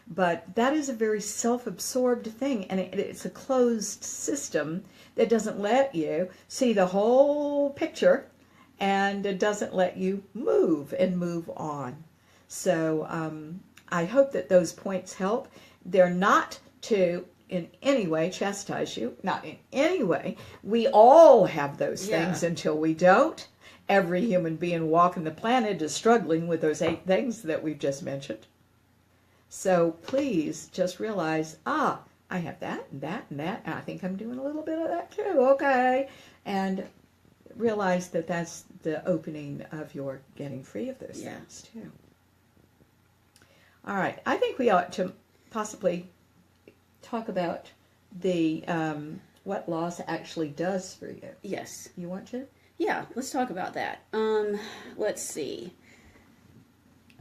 But that is a very self-absorbed thing, and it's a closed system that doesn't let you see the whole picture, and it doesn't let you move and move on. So I hope that those points help. They're not to in any way chastise you, not in any way. We all have those things until we don't. Every human being walking the planet is struggling with those 8 things that we've just mentioned. So please just realize, I have that and that and that, and I think I'm doing a little bit of that too, okay. And realize that that's the opening of your getting free of those things too. All right, I think we ought to possibly talk about the what loss actually does for you. Yes. You want to? Yeah, let's talk about that. Let's see.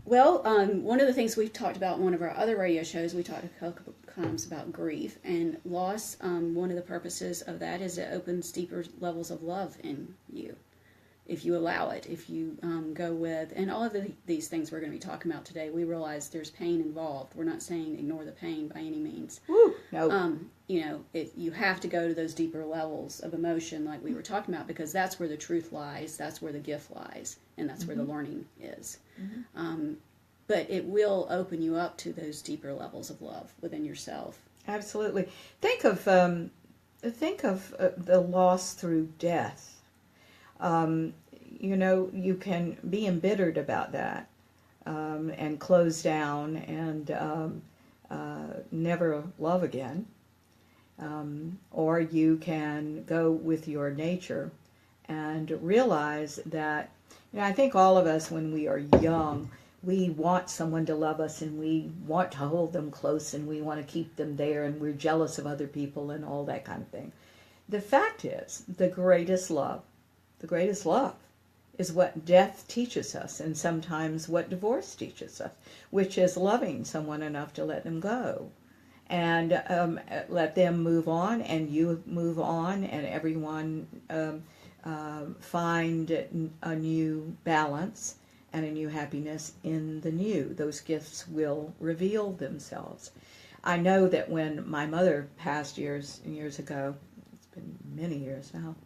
Well, one of the things we've talked about in one of our other radio shows, we talked a couple times about grief and loss. One of the purposes of that is it opens deeper levels of love in you, if you allow it, if you go with, and all of these things we're going to be talking about today, we realize there's pain involved. We're not saying ignore the pain by any means. Woo, no. You have to go to those deeper levels of emotion like we were talking about, because that's where the truth lies, that's where the gift lies, and that's where the learning is. But it will open you up to those deeper levels of love within yourself. Absolutely. Think of the loss through death. You can be embittered about that and close down and never love again. Or you can go with your nature and realize that, I think all of us when we are young, we want someone to love us and we want to hold them close and we want to keep them there and we're jealous of other people and all that kind of thing. The fact is, the greatest love is what death teaches us, and sometimes what divorce teaches us, which is loving someone enough to let them go and let them move on and you move on, and everyone find a new balance and a new happiness in the new. Those gifts will reveal themselves. I know that when my mother passed years and years ago, it's been many years now,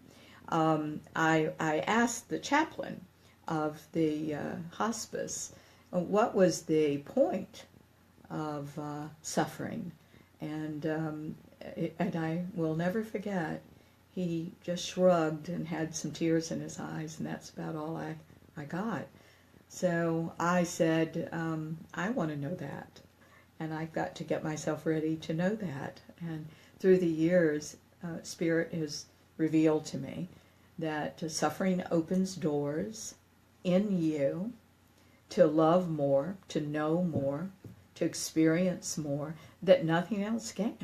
I asked the chaplain of the hospice what was the point of suffering, and I will never forget, he just shrugged and had some tears in his eyes, and that's about all I got. So I said, I want to know that, and I've got to get myself ready to know that. And through the years, Spirit has revealed to me that suffering opens doors in you to love more, to know more, to experience more, that nothing else can.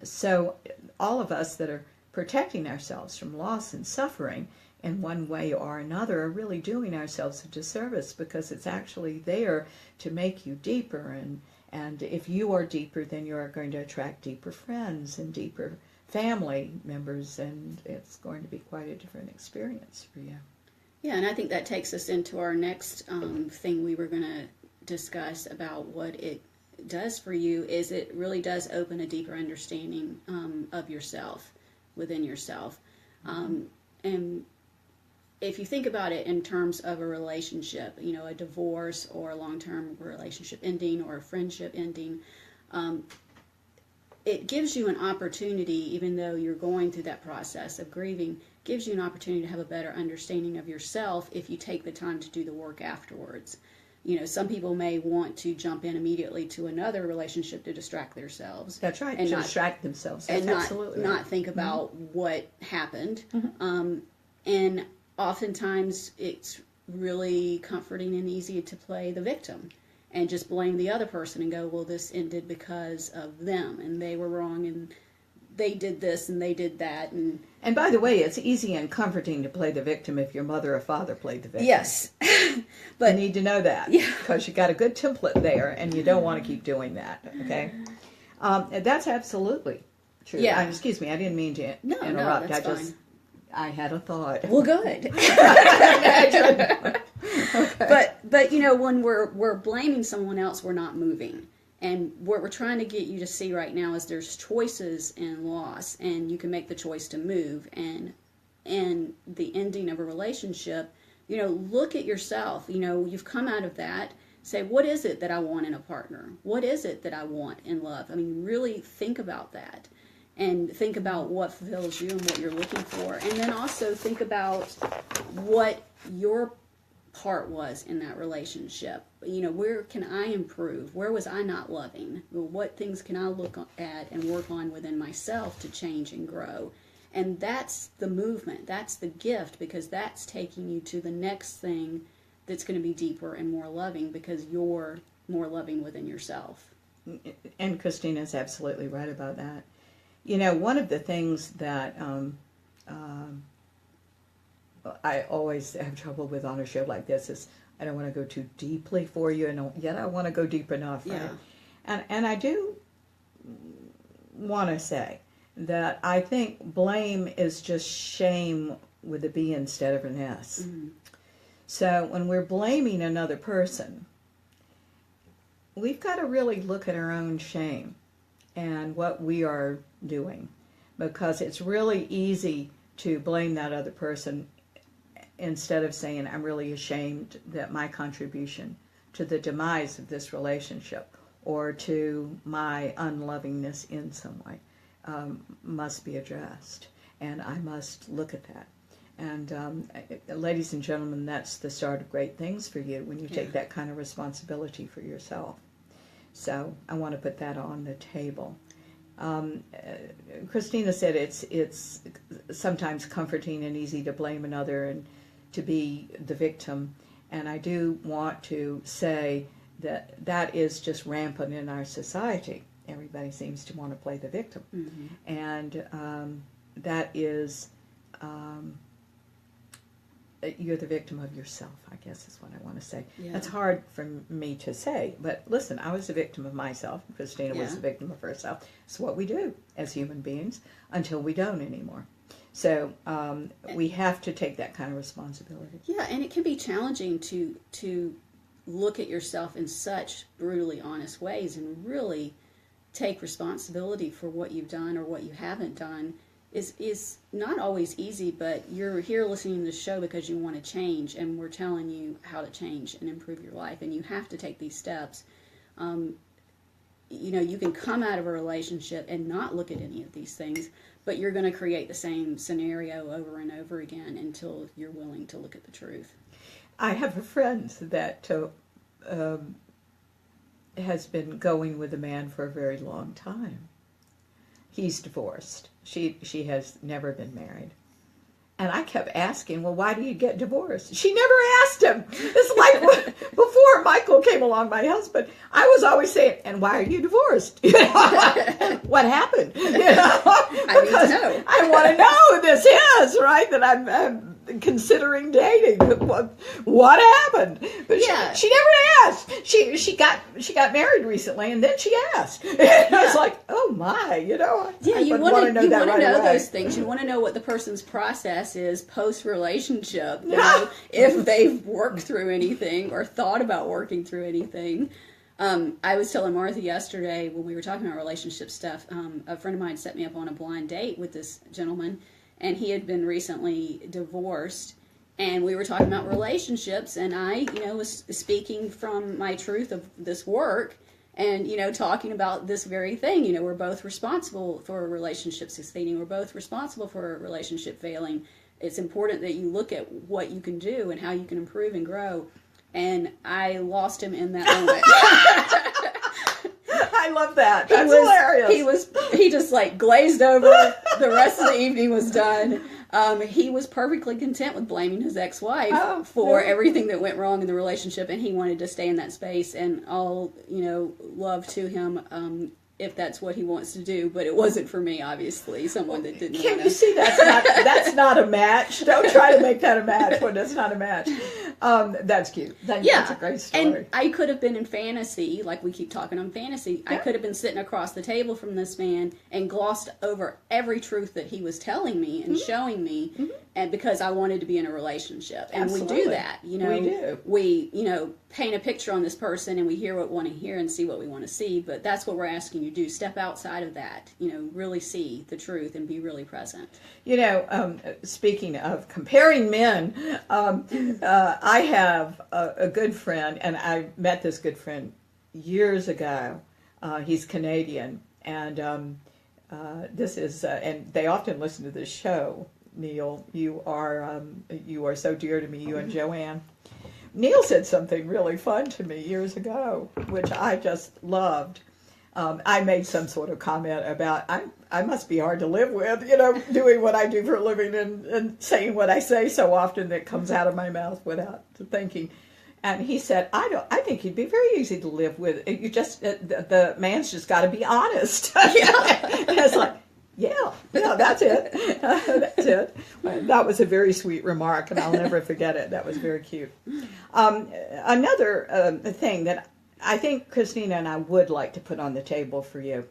So all of us that are protecting ourselves from loss and suffering in one way or another are really doing ourselves a disservice, because it's actually there to make you deeper, and if you are deeper, then you are going to attract deeper friends and deeper family members, and it's going to be quite a different experience for you. Yeah, and I think that takes us into our next thing we were going to discuss about what it does for you. Is it really does open a deeper understanding of yourself, within yourself. And if you think about it in terms of a relationship, a divorce or a long-term relationship ending or a friendship ending, it gives you an opportunity, even though you're going through that process of grieving, gives you an opportunity to have a better understanding of yourself if you take the time to do the work afterwards. Some people may want to jump in immediately to another relationship to distract themselves. That's right, and to not, distract themselves. That's and absolutely not right. think about what happened. And oftentimes it's really comforting and easy to play the victim and just blame the other person and go, well, this ended because of them, and they were wrong, and they did this, and they did that. And by the way, it's easy and comforting to play the victim if your mother or father played the victim. Yes. But you need to know that. Yeah. Because you got a good template there, and you don't want to keep doing that, okay? That's absolutely true. Yeah. Excuse me, I didn't mean to No, interrupt. that's fine. I had a thought. Well, good. But you know, when we're blaming someone else, we're not moving. And what we're trying to get you to see right now is there's choices in loss, and you can make the choice to move. And the ending of a relationship, you know, look at yourself. You know, you've come out of that. Say, what is it that I want in a partner? What is it that I want in love? I mean, really think about that. And think about what fulfills you and what you're looking for. And then also think about what your part was in that relationship. You know, where can I improve? Where was I not loving? What things can I look at and work on within myself to change and grow? And that's the movement. That's the gift, because that's taking you to the next thing that's going to be deeper and more loving, because you're more loving within yourself. And Christina's absolutely right about that. You know, one of the things that I always have trouble with on a show like this is I don't want to go too deeply for you, and yet I want to go deep enough. Right? Yeah. And I do want to say that I think blame is just shame with a B instead of an S. Mm-hmm. So when we're blaming another person, we've got to really look at our own shame and what we are doing, because it's really easy to blame that other person instead of saying, I'm really ashamed that my contribution to the demise of this relationship or to my unlovingness in some way must be addressed, and I must look at that. And ladies and gentlemen, that's the start of great things for you when you take that kind of responsibility for yourself. So I want to put that on the table. Christina said it's sometimes comforting and easy to blame another and to be the victim. And I do want to say that that is just rampant in our society. Everybody seems to want to play the victim. Mm-hmm. And that is... you're the victim of yourself, I guess is what I want to say. Yeah. That's hard for me to say, but listen, I was a victim of myself. Christina was a victim of herself. It's what we do as human beings until we don't anymore. So we have to take that kind of responsibility. Yeah, and it can be challenging to look at yourself in such brutally honest ways and really take responsibility for what you've done or what you haven't done. Is not always easy, but you're here listening to the show because you want to change, and we're telling you how to change and improve your life, and you have to take these steps. You know, you can come out of a relationship and not look at any of these things, but you're going to create the same scenario over and over again until you're willing to look at the truth. I have a friend that has been going with a man for a very long time. He's divorced. She has never been married. And I kept asking, well, why do you get divorced? She never asked him. It's like before Michael came along, my husband, I was always saying, and why are you divorced? You know, what happened? You know, because I want to know who this is, right? That I'm considering dating. What happened? But she never asked. She got married recently, and then she asked. And I was like, oh my, you know. Yeah, you want to know those things. You want to know what the person's process is post relationship. You know, if they've worked through anything or thought about working through anything. I was telling Martha yesterday when we were talking about relationship stuff. A friend of mine set me up on a blind date with this gentleman. And he had been recently divorced, and we were talking about relationships, and I, you know, was speaking from my truth of this work, and, you know, talking about this very thing. You know, we're both responsible for a relationship succeeding. We're both responsible for a relationship failing. It's important that you look at what you can do and how you can improve and grow. And I lost him in that moment. I love that. That's hilarious. He just like glazed over. The rest of the evening was done. He was perfectly content with blaming his ex-wife for everything that went wrong in the relationship, and he wanted to stay in that space. And all, you know, love to him if that's what he wants to do. But it wasn't for me, obviously. Someone that didn't. Can you see that's not a match? Don't try to make that a match when it's not a match. That's cute. That's Yeah, a great story. and I could have been in fantasy, like we keep talking on fantasy. I Yeah. could have been sitting across the table from this man and glossed over every truth that he was telling me and showing me, and because I wanted to be in a relationship, and we Absolutely. do that. You know, We do. We paint a picture on this person, and we hear what we want to hear and see what we want to see. But that's what we're asking you to do. Step outside of that. Really see the truth and be really present. Speaking of comparing men, I have a good friend, and I met this good friend years ago. He's Canadian, and and they often listen to this show. Neil, you are so dear to me, you and Joanne. Neil said something really fun to me years ago, which I just loved. I made some sort of comment about I must be hard to live with, doing what I do for a living and saying what I say so often that comes out of my mouth without thinking. And he said, I think you'd be very easy to live with. You just the man's just got to be honest. And it's like, yeah, that's it. That's it. That was a very sweet remark, and I'll never forget it. That was very cute. Another thing that I think Christina and I would like to put on the table for you.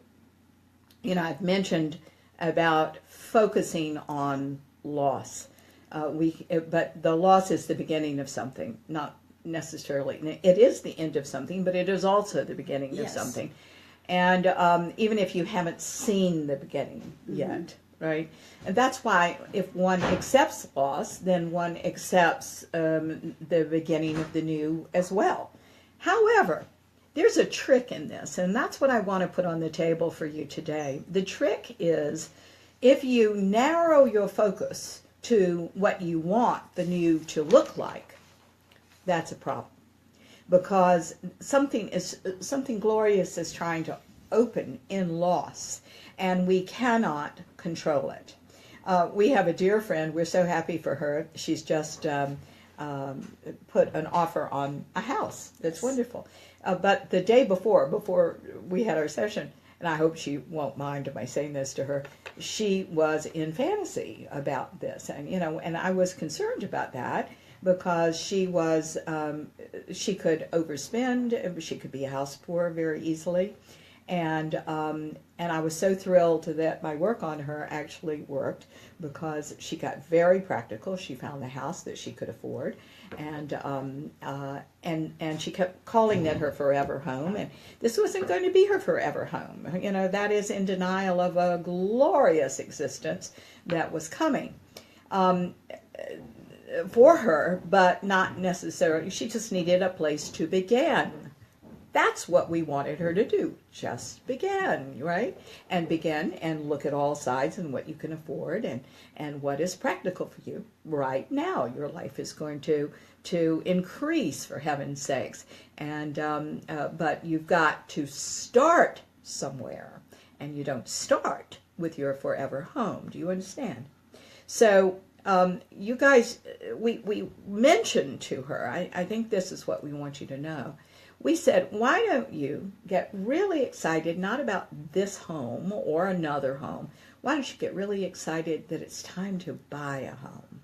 I've mentioned about focusing on loss. But the loss is the beginning of something, not necessarily. It is the end of something, but it is also the beginning of Yes. something. And even if you haven't seen the beginning yet, right? And that's why if one accepts loss, then one accepts the beginning of the new as well. However, there's a trick in this, and that's what I want to put on the table for you today. The trick is if you narrow your focus to what you want the new to look like, that's a problem. Because something glorious is trying to open in loss, and we cannot control it. We have a dear friend. We're so happy for her. She's just put an offer on a house. That's wonderful. But the day before we had our session, and I hope she won't mind my saying this to her, she was in fantasy about this, and I was concerned about that. Because she could overspend, she could be house poor very easily, and I was so thrilled that my work on her actually worked because she got very practical. She found the house that she could afford, and she kept calling it her forever home, and this wasn't going to be her forever home. That is in denial of a glorious existence that was coming. For her, but not necessarily. She just needed a place to begin. That's what we wanted her to do. Just begin, right? And begin and look at all sides and what you can afford and what is practical for you right now. Your life is going to increase, for heaven's sakes. And but you've got to start somewhere, and you don't start with your forever home. Do you understand? So you guys, we mentioned to her, I think this is what we want you to know. We said, why don't you get really excited, not about this home or another home. Why don't you get really excited that it's time to buy a home,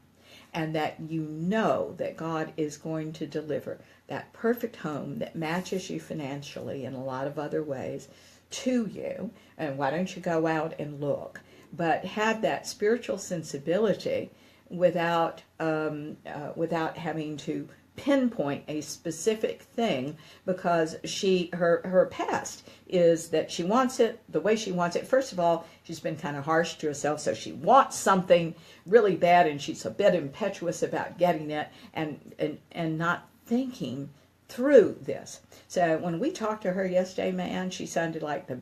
and that you know that God is going to deliver that perfect home that matches you financially and a lot of other ways to you. And why don't you go out and look, but have that spiritual sensibility without having to pinpoint a specific thing, because her past is that she wants it the way she wants it. First of all, she's been kind of harsh to herself, so she wants something really bad, and she's a bit impetuous about getting it and not thinking through this. So when we talked to her yesterday, man, she sounded like the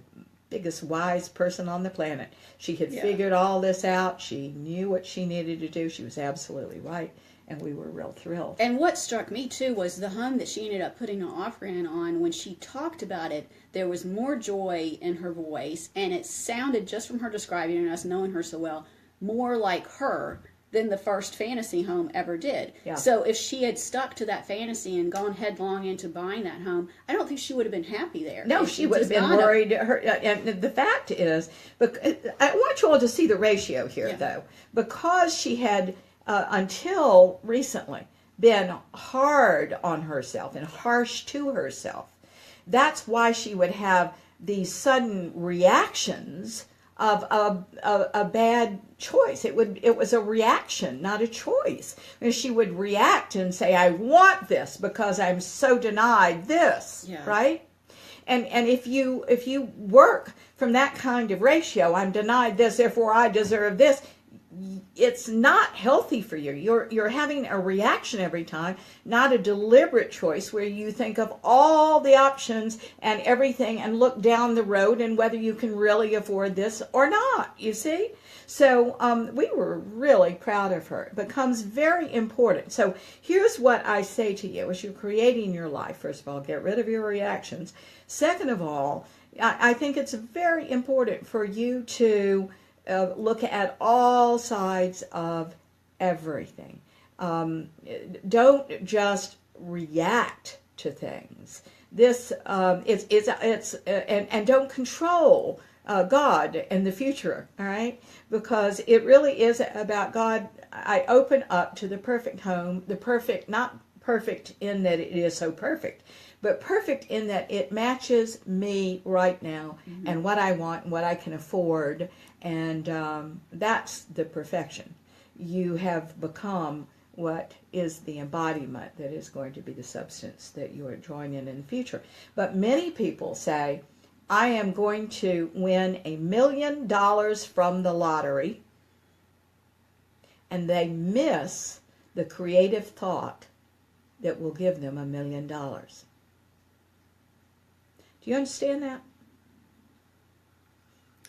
biggest wise person on the planet. She had figured all this out. She knew what she needed to do. She was absolutely right, and we were real thrilled. And what struck me too was the home that she ended up putting an offer in on. When she talked about it, there was more joy in her voice, and it sounded, just from her describing it and us knowing her so well, more like her than the first fantasy home ever did. Yeah. So if she had stuck to that fantasy and gone headlong into buying that home, I don't think she would have been happy there. No, she would have been worried. And the fact is, I want you all to see the ratio here, though. Because she had, until recently, been hard on herself and harsh to herself. That's why she would have these sudden reactions of a bad choice. It was a reaction, not a choice. And she would react and say, I want this because I'm so denied this, right? And if you work from that kind of ratio, I'm denied this, therefore I deserve this, it's not healthy for you. You're having a reaction every time, not a deliberate choice where you think of all the options and everything and look down the road and whether you can really afford this or not, you see? So we were really proud of her. It becomes very important. So here's what I say to you as you're creating your life. First of all, get rid of your reactions. Second of all, I think it's very important for you to look at all sides of everything. Don't just react to things. This and don't control God in the future. All right, because it really is about God. I open up to the perfect home, the perfect, not perfect in that it is so perfect, but perfect in that it matches me right now and what I want and what I can afford. And that's the perfection. You have become what is the embodiment that is going to be the substance that you are drawing in the future. But many people say, I am going to win $1 million from the lottery, and they miss the creative thought that will give them $1 million. Do you understand that?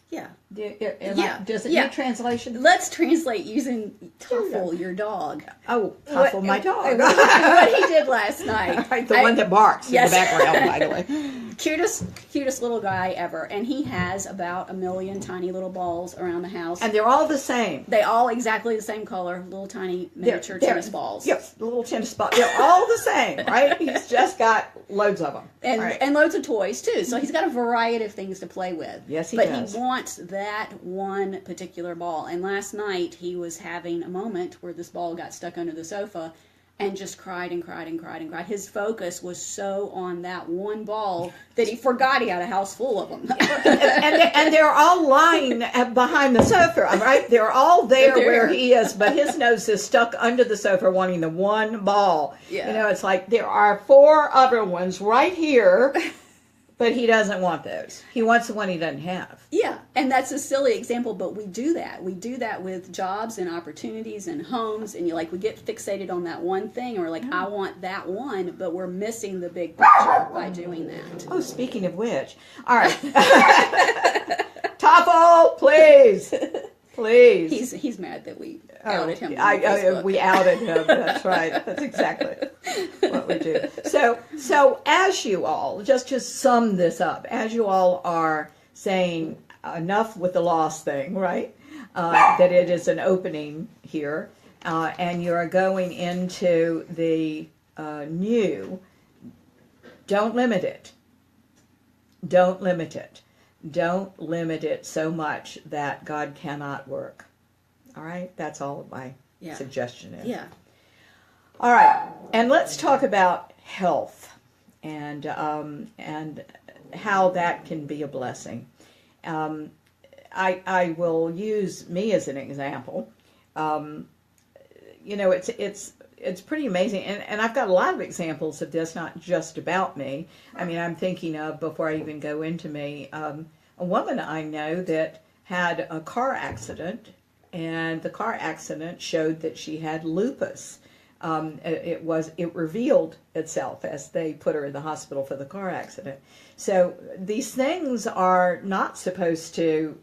Yeah. Does it need translation? Let's translate using Tuffle, your dog. Oh, Tuffle, my dog. What he did last night. The one that barks in the background, by the way. Cutest little guy ever. And he has about 1 million tiny little balls around the house. And they're all the same. They all exactly the same color, little tiny miniature tennis balls. Yes, little tennis balls. They're all the same, right? He's just got loads of them. And loads of toys, too. So he's got a variety of things to play with. Yes, he does. But he wants that one particular ball. And last night he was having a moment where this ball got stuck under the sofa and just cried and cried and cried and cried. His focus was so on that one ball that he forgot he had a house full of them. and they're all lying behind the sofa, right? They're all there where he is, but his nose is stuck under the sofa wanting the one ball. Yeah. You know, it's like there are 4 other ones right here, but he doesn't want those. He wants the one he doesn't have. Yeah, and that's a silly example, but we do that. We do that with jobs and opportunities and homes, and we get fixated on that one thing, or I want that one, but we're missing the big picture by doing that. Oh, speaking of which, all right. Toffle, please. Please. He's mad that we outed him. We outed him. That's right. That's exactly what we do. So as you all, just to sum this up, as you all are saying enough with the loss thing, right? That it is an opening here, and you're going into the new. Don't limit it. Don't limit it. Don't limit it so much that God cannot work. All right? That's all my suggestion is. Yeah. All right. And let's talk about health and how that can be a blessing. I will use me as an example. It's pretty amazing, and I've got a lot of examples of this, not just about me. I mean, I'm thinking of, before I even go into me, a woman I know that had a car accident, and the car accident showed that she had lupus. It revealed itself as they put her in the hospital for the car accident. So these things are not supposed to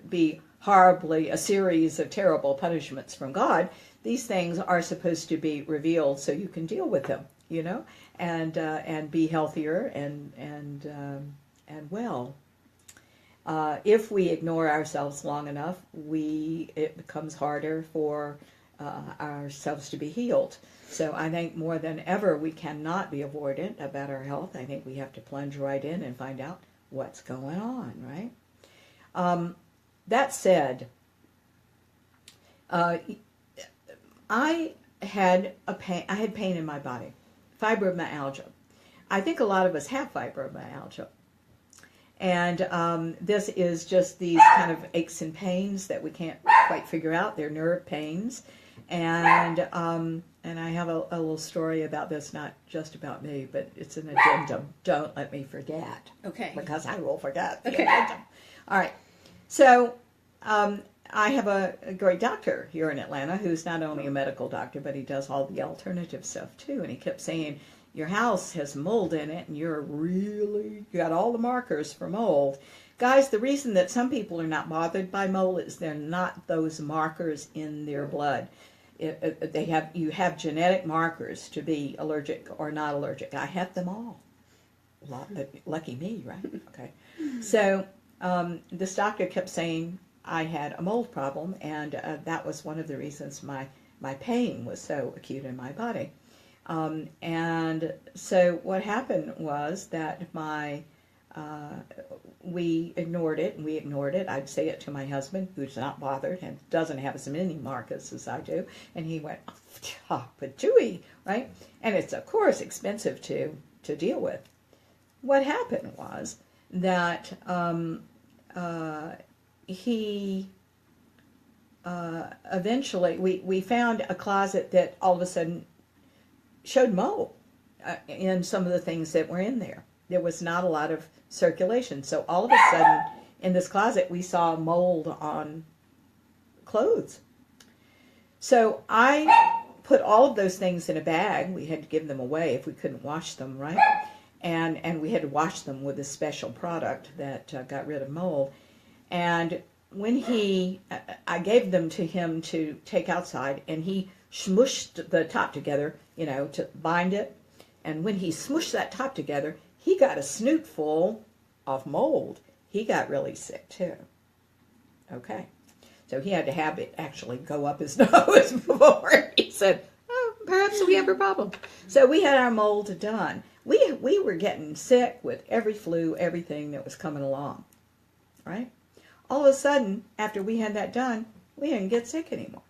be horribly a series of terrible punishments from God. These things are supposed to be revealed so you can deal with them, and be healthier and well. If we ignore ourselves long enough, it becomes harder for ourselves to be healed. So I think more than ever we cannot be avoidant about our health. I think we have to plunge right in and find out what's going on, right? That said, I had pain. I had pain in my body, fibromyalgia. I think a lot of us have fibromyalgia. And this is just these kind of aches and pains that we can't quite figure out. They're nerve pains. And I have a little story about this, not just about me, but it's an addendum. Don't let me forget. Okay. Because I will forget the Okay. addendum. All right. So I have a great doctor here in Atlanta who's not only a medical doctor, but he does all the alternative stuff too. And he kept saying, your house has mold in it and you got all the markers for mold. Guys, the reason that some people are not bothered by mold is they're not those markers in their blood. You have genetic markers to be allergic or not allergic. I have them all. Lucky me, right? Okay. So this doctor kept saying I had a mold problem, and that was one of the reasons my pain was so acute in my body. And so what happened was that we ignored it. I'd say it to my husband, who's not bothered and doesn't have as many markers as I do. And he went, oh, but Dewey, right? And it's, of course, expensive to deal with. What happened was that he eventually, we found a closet that all of a sudden showed mold in some of the things that were in there. There was not a lot of circulation. So all of a sudden, in this closet, we saw mold on clothes. So I put all of those things in a bag. We had to give them away if we couldn't wash them, right? And we had to wash them with a special product that got rid of mold. And when I gave them to him to take outside, and he smushed the top together, to bind it. And when he smushed that top together, he got a snoot full of mold. He got really sick too. Okay. So he had to have it actually go up his nose before he said, oh, perhaps we have a problem. So we had our mold done. We were getting sick with every flu, everything that was coming along. Right? All of a sudden, after we had that done, we didn't get sick anymore.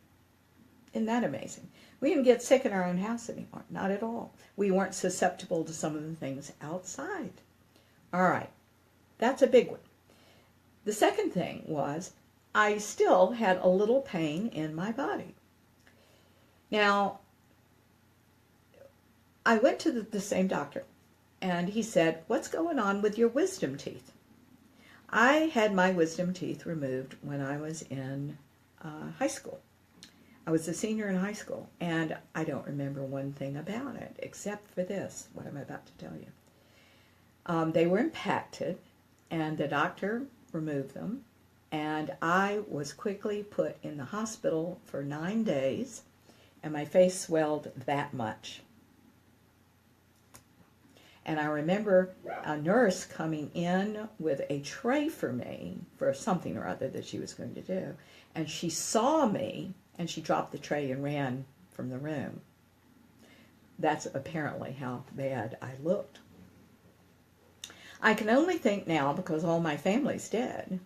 Isn't that amazing? We didn't get sick in our own house anymore. Not at all. We weren't susceptible to some of the things outside. All right. That's a big one. The second thing was I still had a little pain in my body. Now, I went to the same doctor, and he said, what's going on with your wisdom teeth? I had my wisdom teeth removed when I was in high school. I was a senior in high school, and I don't remember one thing about it, except for this, what I'm about to tell you. They were impacted, and the doctor removed them, and I was quickly put in the hospital for 9 days, and my face swelled that much. And I remember a nurse coming in with a tray for me for something or other that she was going to do, and she saw me, and she dropped the tray and ran from the room. That's apparently how bad I looked. I can only think now, because all my family's dead,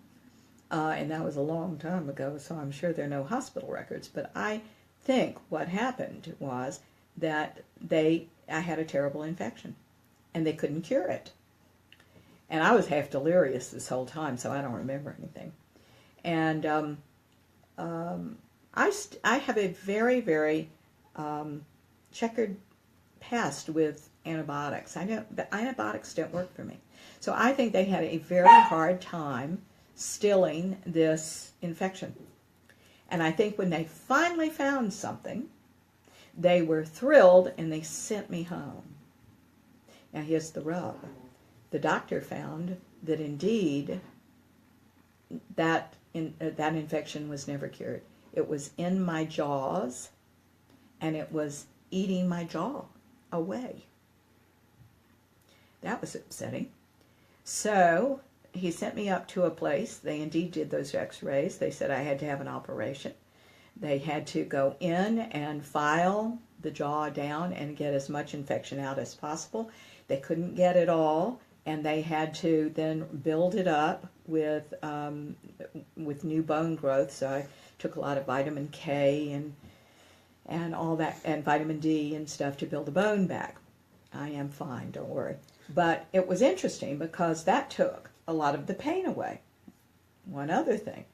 and that was a long time ago, so I'm sure there are no hospital records, but I think what happened was that I had a terrible infection, and they couldn't cure it. And I was half delirious this whole time, so I don't remember anything. And I have a very, very checkered past with antibiotics. I know the antibiotics don't work for me. So I think they had a very hard time stilling this infection. And I think when they finally found something, they were thrilled and they sent me home. Now here's the rub. The doctor found that indeed that infection was never cured. It was in my jaws, and it was eating my jaw away. That was upsetting. So he sent me up to a place. They indeed did those x-rays. They said I had to have an operation. They had to go in and file the jaw down and get as much infection out as possible. They couldn't get it all, and they had to then build it up with new bone growth. So I took a lot of vitamin K and all that, and vitamin D and stuff to build the bone back. I am fine, don't worry. But it was interesting because that took a lot of the pain away. One other thing,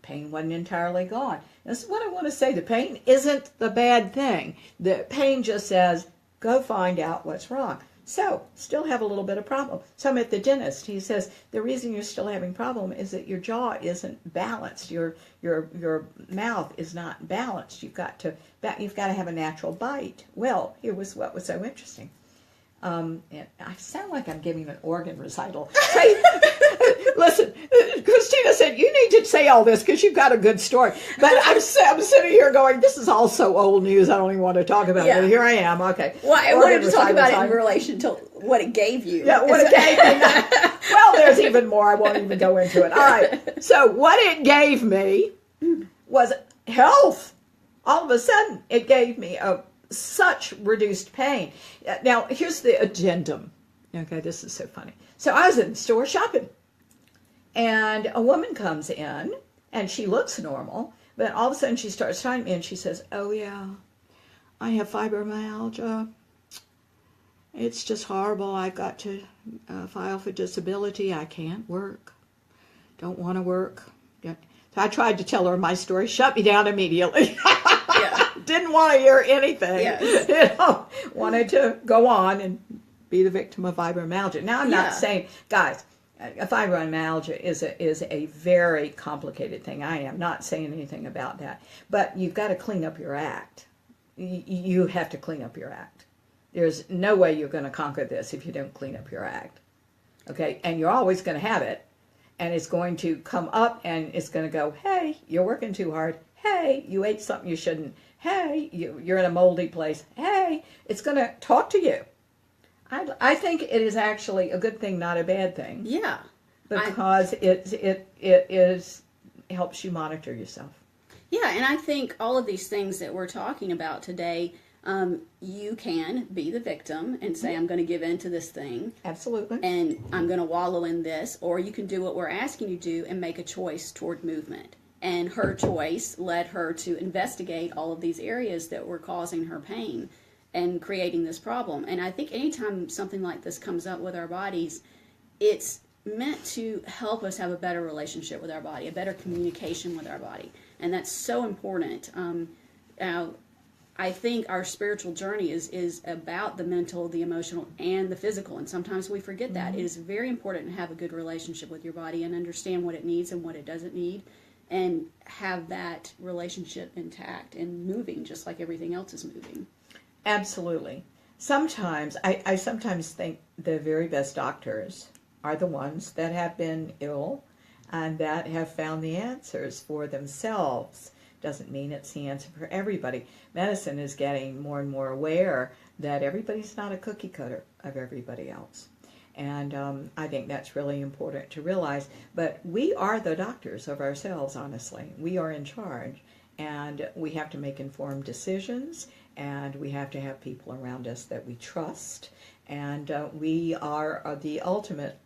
pain wasn't entirely gone. This is what I want to say. The pain isn't the bad thing. The pain just says, go find out what's wrong. So, still have a little bit of problem. So I'm at the dentist. He says, the reason you're still having problem is that your jaw isn't balanced. Your mouth is not balanced. You've got to have a natural bite. Well, here was what was so interesting. And I sound like I'm giving an organ recital. Listen, Christina said, you need to say all this because you've got a good story. But I'm sitting here going, this is all so old news, I don't even want to talk about it. But here I am, okay. Well, I wanted to talk about it in relation to what it gave you. Yeah, what it gave me. Well, there's even more. I won't even go into it. All right. So what it gave me was health. All of a sudden, it gave me such reduced pain. Now, here's the addendum. Okay, this is so funny. So I was in the store shopping. And a woman comes in, and she looks normal, but all of a sudden she starts talking to me, and she says, oh, yeah, I have fibromyalgia. It's just horrible. I've got to file for disability. I can't work. Don't want to work. So I tried to tell her my story. Shut me down immediately. Yeah. Didn't want to hear anything. Yes. Wanted to go on and be the victim of fibromyalgia. Now, I'm not saying, guys, fibromyalgia is a very complicated thing. I am not saying anything about that. But you've got to clean up your act. You have to clean up your act. There's no way you're going to conquer this if you don't clean up your act. Okay? And you're always going to have it. And it's going to come up and it's going to go, hey, you're working too hard. Hey, you ate something you shouldn't. Hey, you're in a moldy place. Hey, it's going to talk to you. I think it is actually a good thing, not a bad thing. Yeah. Because it helps you monitor yourself. Yeah, and I think all of these things that we're talking about today, you can be the victim and say, I'm going to give in to this thing. Absolutely. And I'm going to wallow in this. Or you can do what we're asking you to do and make a choice toward movement. And her choice led her to investigate all of these areas that were causing her pain and creating this problem. And I think anytime something like this comes up with our bodies, it's meant to help us have a better relationship with our body, a better communication with our body. And that's so important. I think our spiritual journey is about the mental, the emotional, and the physical. And sometimes we forget that. It is very important to have a good relationship with your body and understand what it needs and what it doesn't need, and have that relationship intact and moving just like everything else is moving. Absolutely. Sometimes, I sometimes think the very best doctors are the ones that have been ill and that have found the answers for themselves. Doesn't mean it's the answer for everybody. Medicine is getting more and more aware that everybody's not a cookie cutter of everybody else. And I think that's really important to realize. But we are the doctors of ourselves, honestly. We are in charge. And we have to make informed decisions. And we have to have people around us that we trust. And we are the ultimate,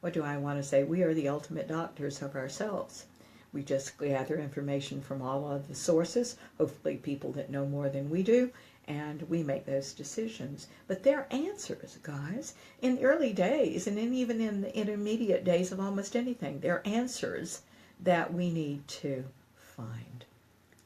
what do I want to say? We are the ultimate doctors of ourselves. We just gather information from all of the sources, hopefully people that know more than we do, and we make those decisions. But they're answers, guys. In the early days, and even in the intermediate days of almost anything, they're answers that we need to find.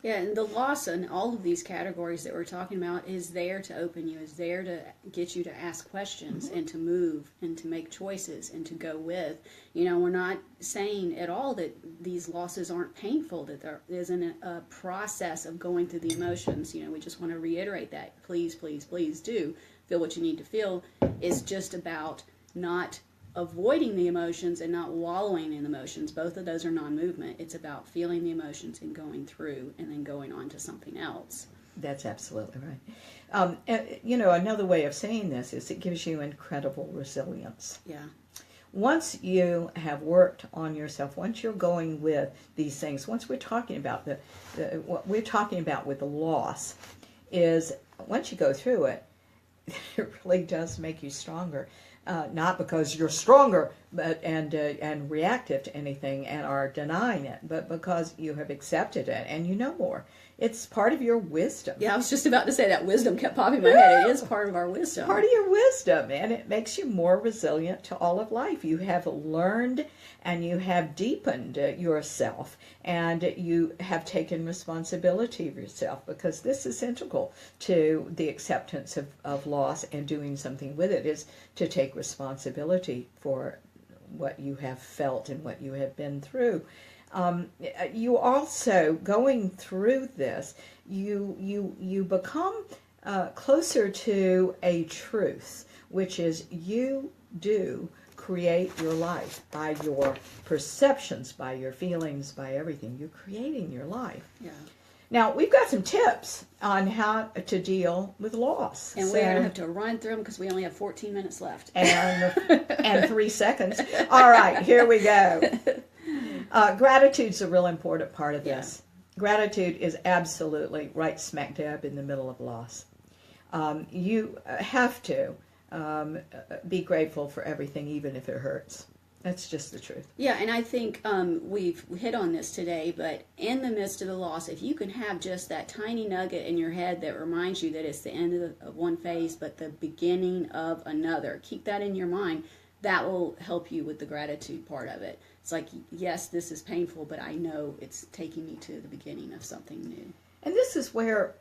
Yeah, and the loss in all of these categories that we're talking about is there to open you, is there to get you to ask questions and to move and to make choices and to go with. You know, we're not saying at all that these losses aren't painful, that there isn't a process of going through the emotions. You know, we just want to reiterate that. Please, please, please do feel what you need to feel. It's just about not avoiding the emotions and not wallowing in emotions. Both of those are non-movement. It's about feeling the emotions and going through and then going on to something else. That's absolutely right. You know, another way of saying this is it gives you incredible resilience. Yeah. Once you have worked on yourself, once you're going with these things, once we're talking about what we're talking about with the loss, is once you go through it, it really does make you stronger. Not because you're stronger, and reactive to anything and are denying it, but because you have accepted it and you know more. It's part of your wisdom. Yeah, I was just about to say that wisdom kept popping in my head. It is part of our wisdom. Part of your wisdom, and it makes you more resilient to all of life. You have learned and you have deepened yourself, and you have taken responsibility of yourself, because this is integral to the acceptance of loss and doing something with it, is to take responsibility for what you have felt and what you have been through. You also, going through this, you become closer to a truth, which is you do create your life by your perceptions, by your feelings, by everything. You're creating your life. Yeah. Now, we've got some tips on how to deal with loss. And we're going to have to run through them because we only have 14 minutes left. And 3 seconds. All right, here we go. Gratitude's a real important part of this. Yeah. Gratitude is absolutely right smack dab in the middle of loss. You have to be grateful for everything, even if it hurts. That's just the truth. Yeah, and I think we've hit on this today, but in the midst of the loss, if you can have just that tiny nugget in your head that reminds you that it's the end of one phase, but the beginning of another, keep that in your mind. That will help you with the gratitude part of it. It's like, yes, this is painful, but I know it's taking me to the beginning of something new. And this is where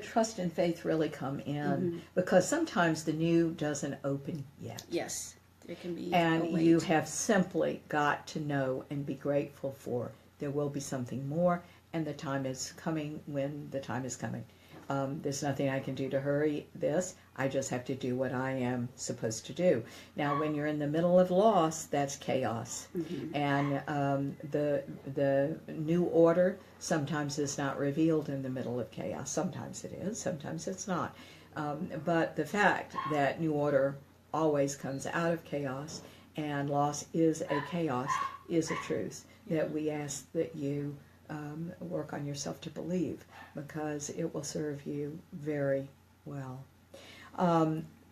trust and faith really come in, because sometimes the new doesn't open yet. Yes. It can be and you have simply got to know and be grateful for there will be something more, and the time is coming when the time is coming. There's nothing I can do to hurry this. I just have to do what I am supposed to do. Now, when you're in the middle of loss, that's chaos. And the new order sometimes is not revealed in the middle of chaos. Sometimes it is, sometimes it's not. But the fact that new order always comes out of chaos, and loss is a chaos, is a truth that we ask that you work on yourself to believe, because it will serve you very well.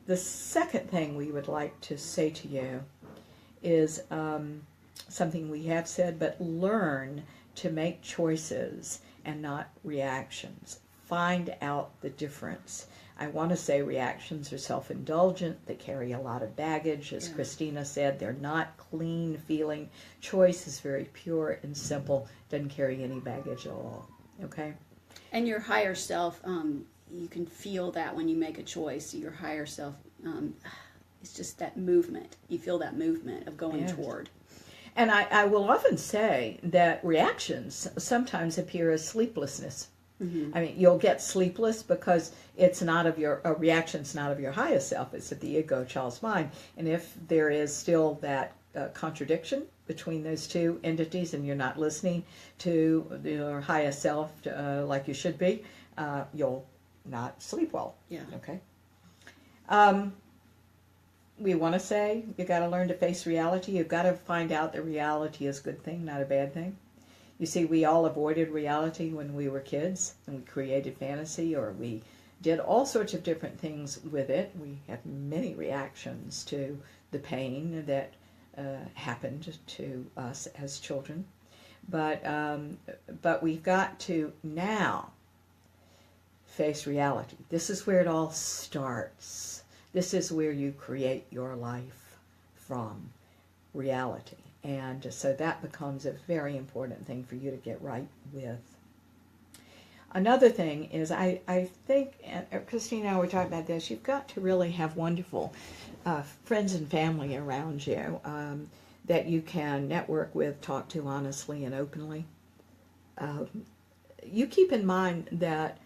The second thing we would like to say to you is something we have said, but learn to make choices and not reactions. Find out the difference. I want to say reactions are self-indulgent. They carry a lot of baggage. As Christina said, they're not clean feeling. Choice is very pure and simple. Doesn't carry any baggage at all. Okay? And your higher self, you can feel that when you make a choice. Your higher self, it's just that movement. You feel that movement of going toward. And I will often say that reactions sometimes appear as sleeplessness. I mean, you'll get sleepless because it's not of your, a reaction's not of your highest self, it's of the ego, child's mind. And if there is still that contradiction between those two entities, and you're not listening to your highest self like you should be, you'll not sleep well. Yeah. Okay. We want to say you got to learn to face reality. You've got to find out that reality is a good thing, not a bad thing. You see, we all avoided reality when we were kids, and we created fantasy, or we did all sorts of different things with it. We had many reactions to the pain that happened to us as children. But we've got to now face reality. This is where it all starts. This is where you create your life from, reality. And so that becomes a very important thing for you to get right with. Another thing is, I think, and Christine and I were talking about this, you've got to really have wonderful friends and family around you that you can network with, talk to honestly and openly. You keep in mind that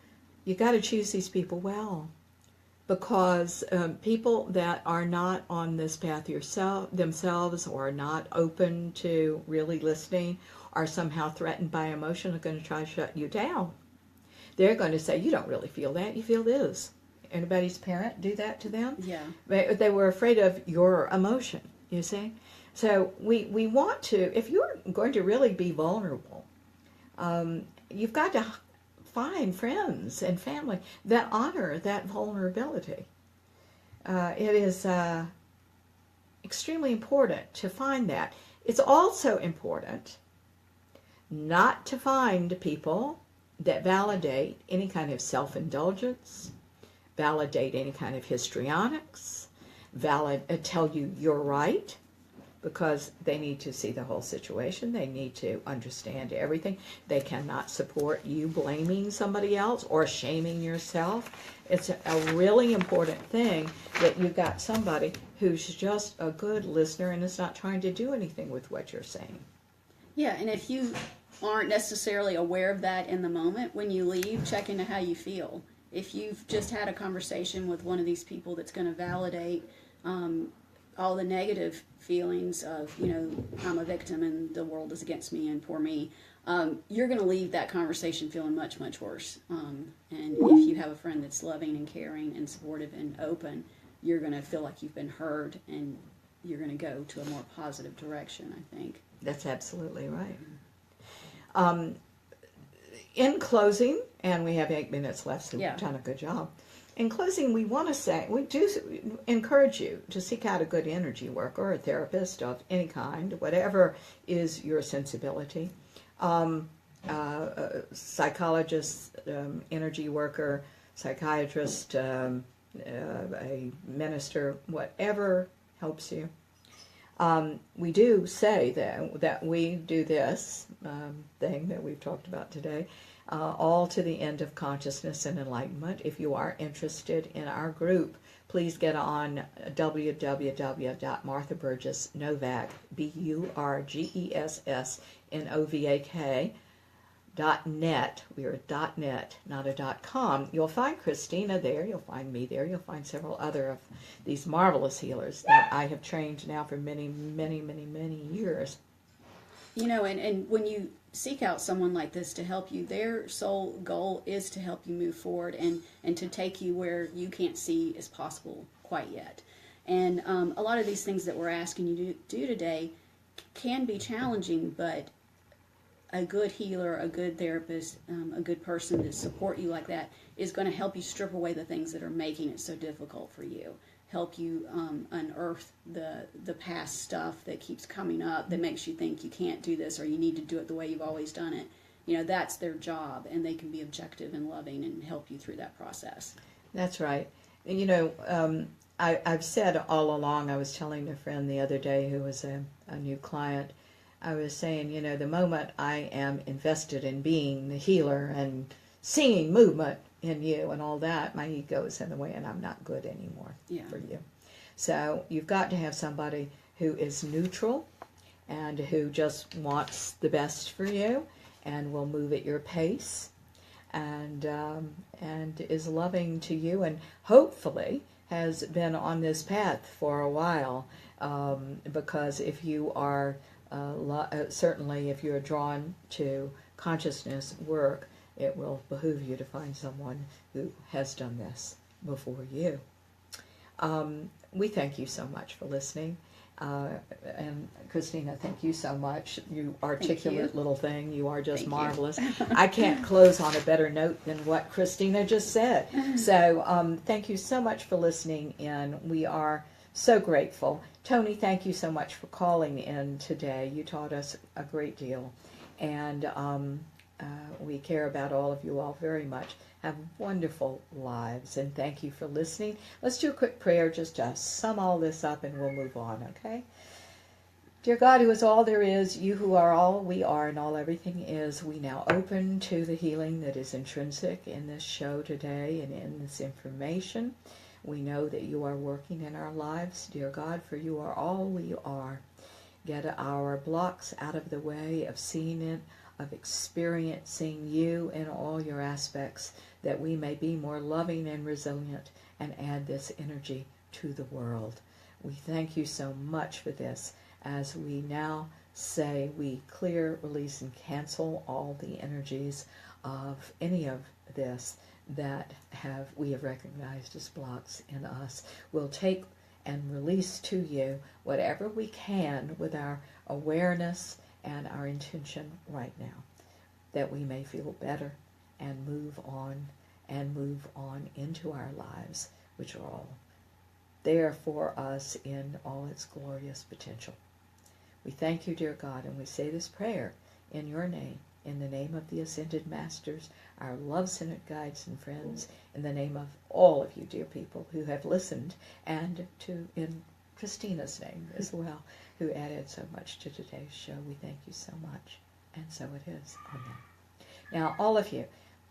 you got to choose these people well, because people that are not on this path themselves, or are not open to really listening, are somehow threatened by emotion, are going to try to shut you down. They're going to say, you don't really feel that, you feel this. Anybody's parent do that to them? Yeah. They were afraid of your emotion, you see? So we want to, if you're going to really be vulnerable, you've got to find friends and family that honor that vulnerability. It is extremely important to find that. It's also important not to find people that validate any kind of self-indulgence, validate any kind of histrionics, tell you you're right, because they need to see the whole situation. They need to understand everything. They cannot support you blaming somebody else or shaming yourself. It's a really important thing that you've got somebody who's just a good listener and is not trying to do anything with what you're saying. Yeah, and if you aren't necessarily aware of that in the moment, when you leave, check into how you feel. If you've just had a conversation with one of these people that's going to validate all the negative feelings of, I'm a victim and the world is against me and poor me, you're going to leave that conversation feeling much, much worse. And if you have a friend that's loving and caring and supportive and open, you're going to feel like you've been heard and you're going to go to a more positive direction, I think. That's absolutely right. In closing, and we have 8 minutes left, so we've done a good job. In closing, we want to say, we do encourage you to seek out a good energy worker or a therapist of any kind, whatever is your sensibility. Psychologist, energy worker, psychiatrist, a minister, whatever helps you. We do say that we do this thing that we've talked about today, all to the end of consciousness and enlightenment. If you are interested in our group, please get on www.marthaburgessnovak, BURGESSNOVAK.net. We are a .net, not a .com. You'll find Christina there. You'll find me there. You'll find several other of these marvelous healers that I have trained now for many, many, many, many years. And when you seek out someone like this to help you, their sole goal is to help you move forward and to take you where you can't see is possible quite yet. And a lot of these things that we're asking you to do today can be challenging, but a good healer, a good therapist, a good person to support you like that is going to help you strip away the things that are making it so difficult for you. Help you unearth the past stuff that keeps coming up that makes you think you can't do this or you need to do it the way you've always done it. That's their job, and they can be objective and loving and help you through that process. That's right. I've said all along, I was telling a friend the other day who was a new client, I was saying, the moment I am invested in being the healer and seeing movement in you and all that, my ego is in the way and I'm not good anymore for you. So you've got to have somebody who is neutral and who just wants the best for you and will move at your pace and is loving to you and hopefully has been on this path for a while, because if you are certainly if you're drawn to consciousness work, it will behoove you to find someone who has done this before you. We thank you so much for listening. And Christina, thank you so much. You articulate little thing. You are just marvelous. I can't close on a better note than what Christina just said. So thank you so much for listening in. We are so grateful. Tony, thank you so much for calling in today. You taught us a great deal. And we care about all of you all very much. Have wonderful lives, and thank you for listening. Let's do a quick prayer just to sum all this up, and we'll move on, okay? Dear God, who is all there is, you who are all we are and all everything is, we now open to the healing that is intrinsic in this show today and in this information. We know that you are working in our lives, dear God, for you are all we are. Get our blocks out of the way of seeing it, of experiencing you in all your aspects, that we may be more loving and resilient and add this energy to the world. We thank you so much for this, as we now say we clear, release, and cancel all the energies of any of this that we have recognized as blocks in us. We'll take and release to you whatever we can with our awareness and our intention right now, that we may feel better and move on into our lives, which are all there for us in all its glorious potential. We thank you, dear God, and we say this prayer in your name, in the name of the ascended masters, our love-centered guides and friends, in the name of all of you, dear people, who have listened, and in Christina's name as well, who added so much to today's show. We thank you so much, and so it is. Amen. Now, all of you,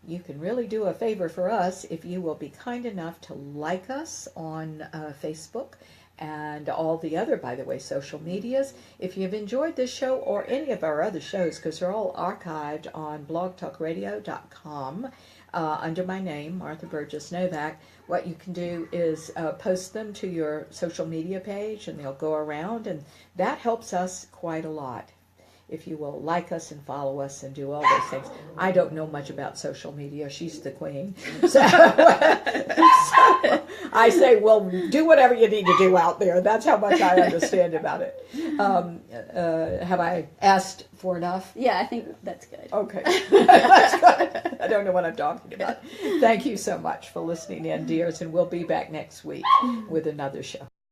you can really do a favor for us if you will be kind enough to like us on Facebook and all the other, by the way, social medias. If you've enjoyed this show or any of our other shows, because they're all archived on blogtalkradio.com under my name, Martha Burgess Novak, what you can do is post them to your social media page, and they'll go around, and that helps us quite a lot. If you will like us and follow us and do all those things. I don't know much about social media. She's the queen. So I say, well, do whatever you need to do out there. That's how much I understand about it. Have I asked for enough? Yeah, I think that's good. Okay. That's good. I don't know what I'm talking about. Thank you so much for listening in, dears, and we'll be back next week with another show.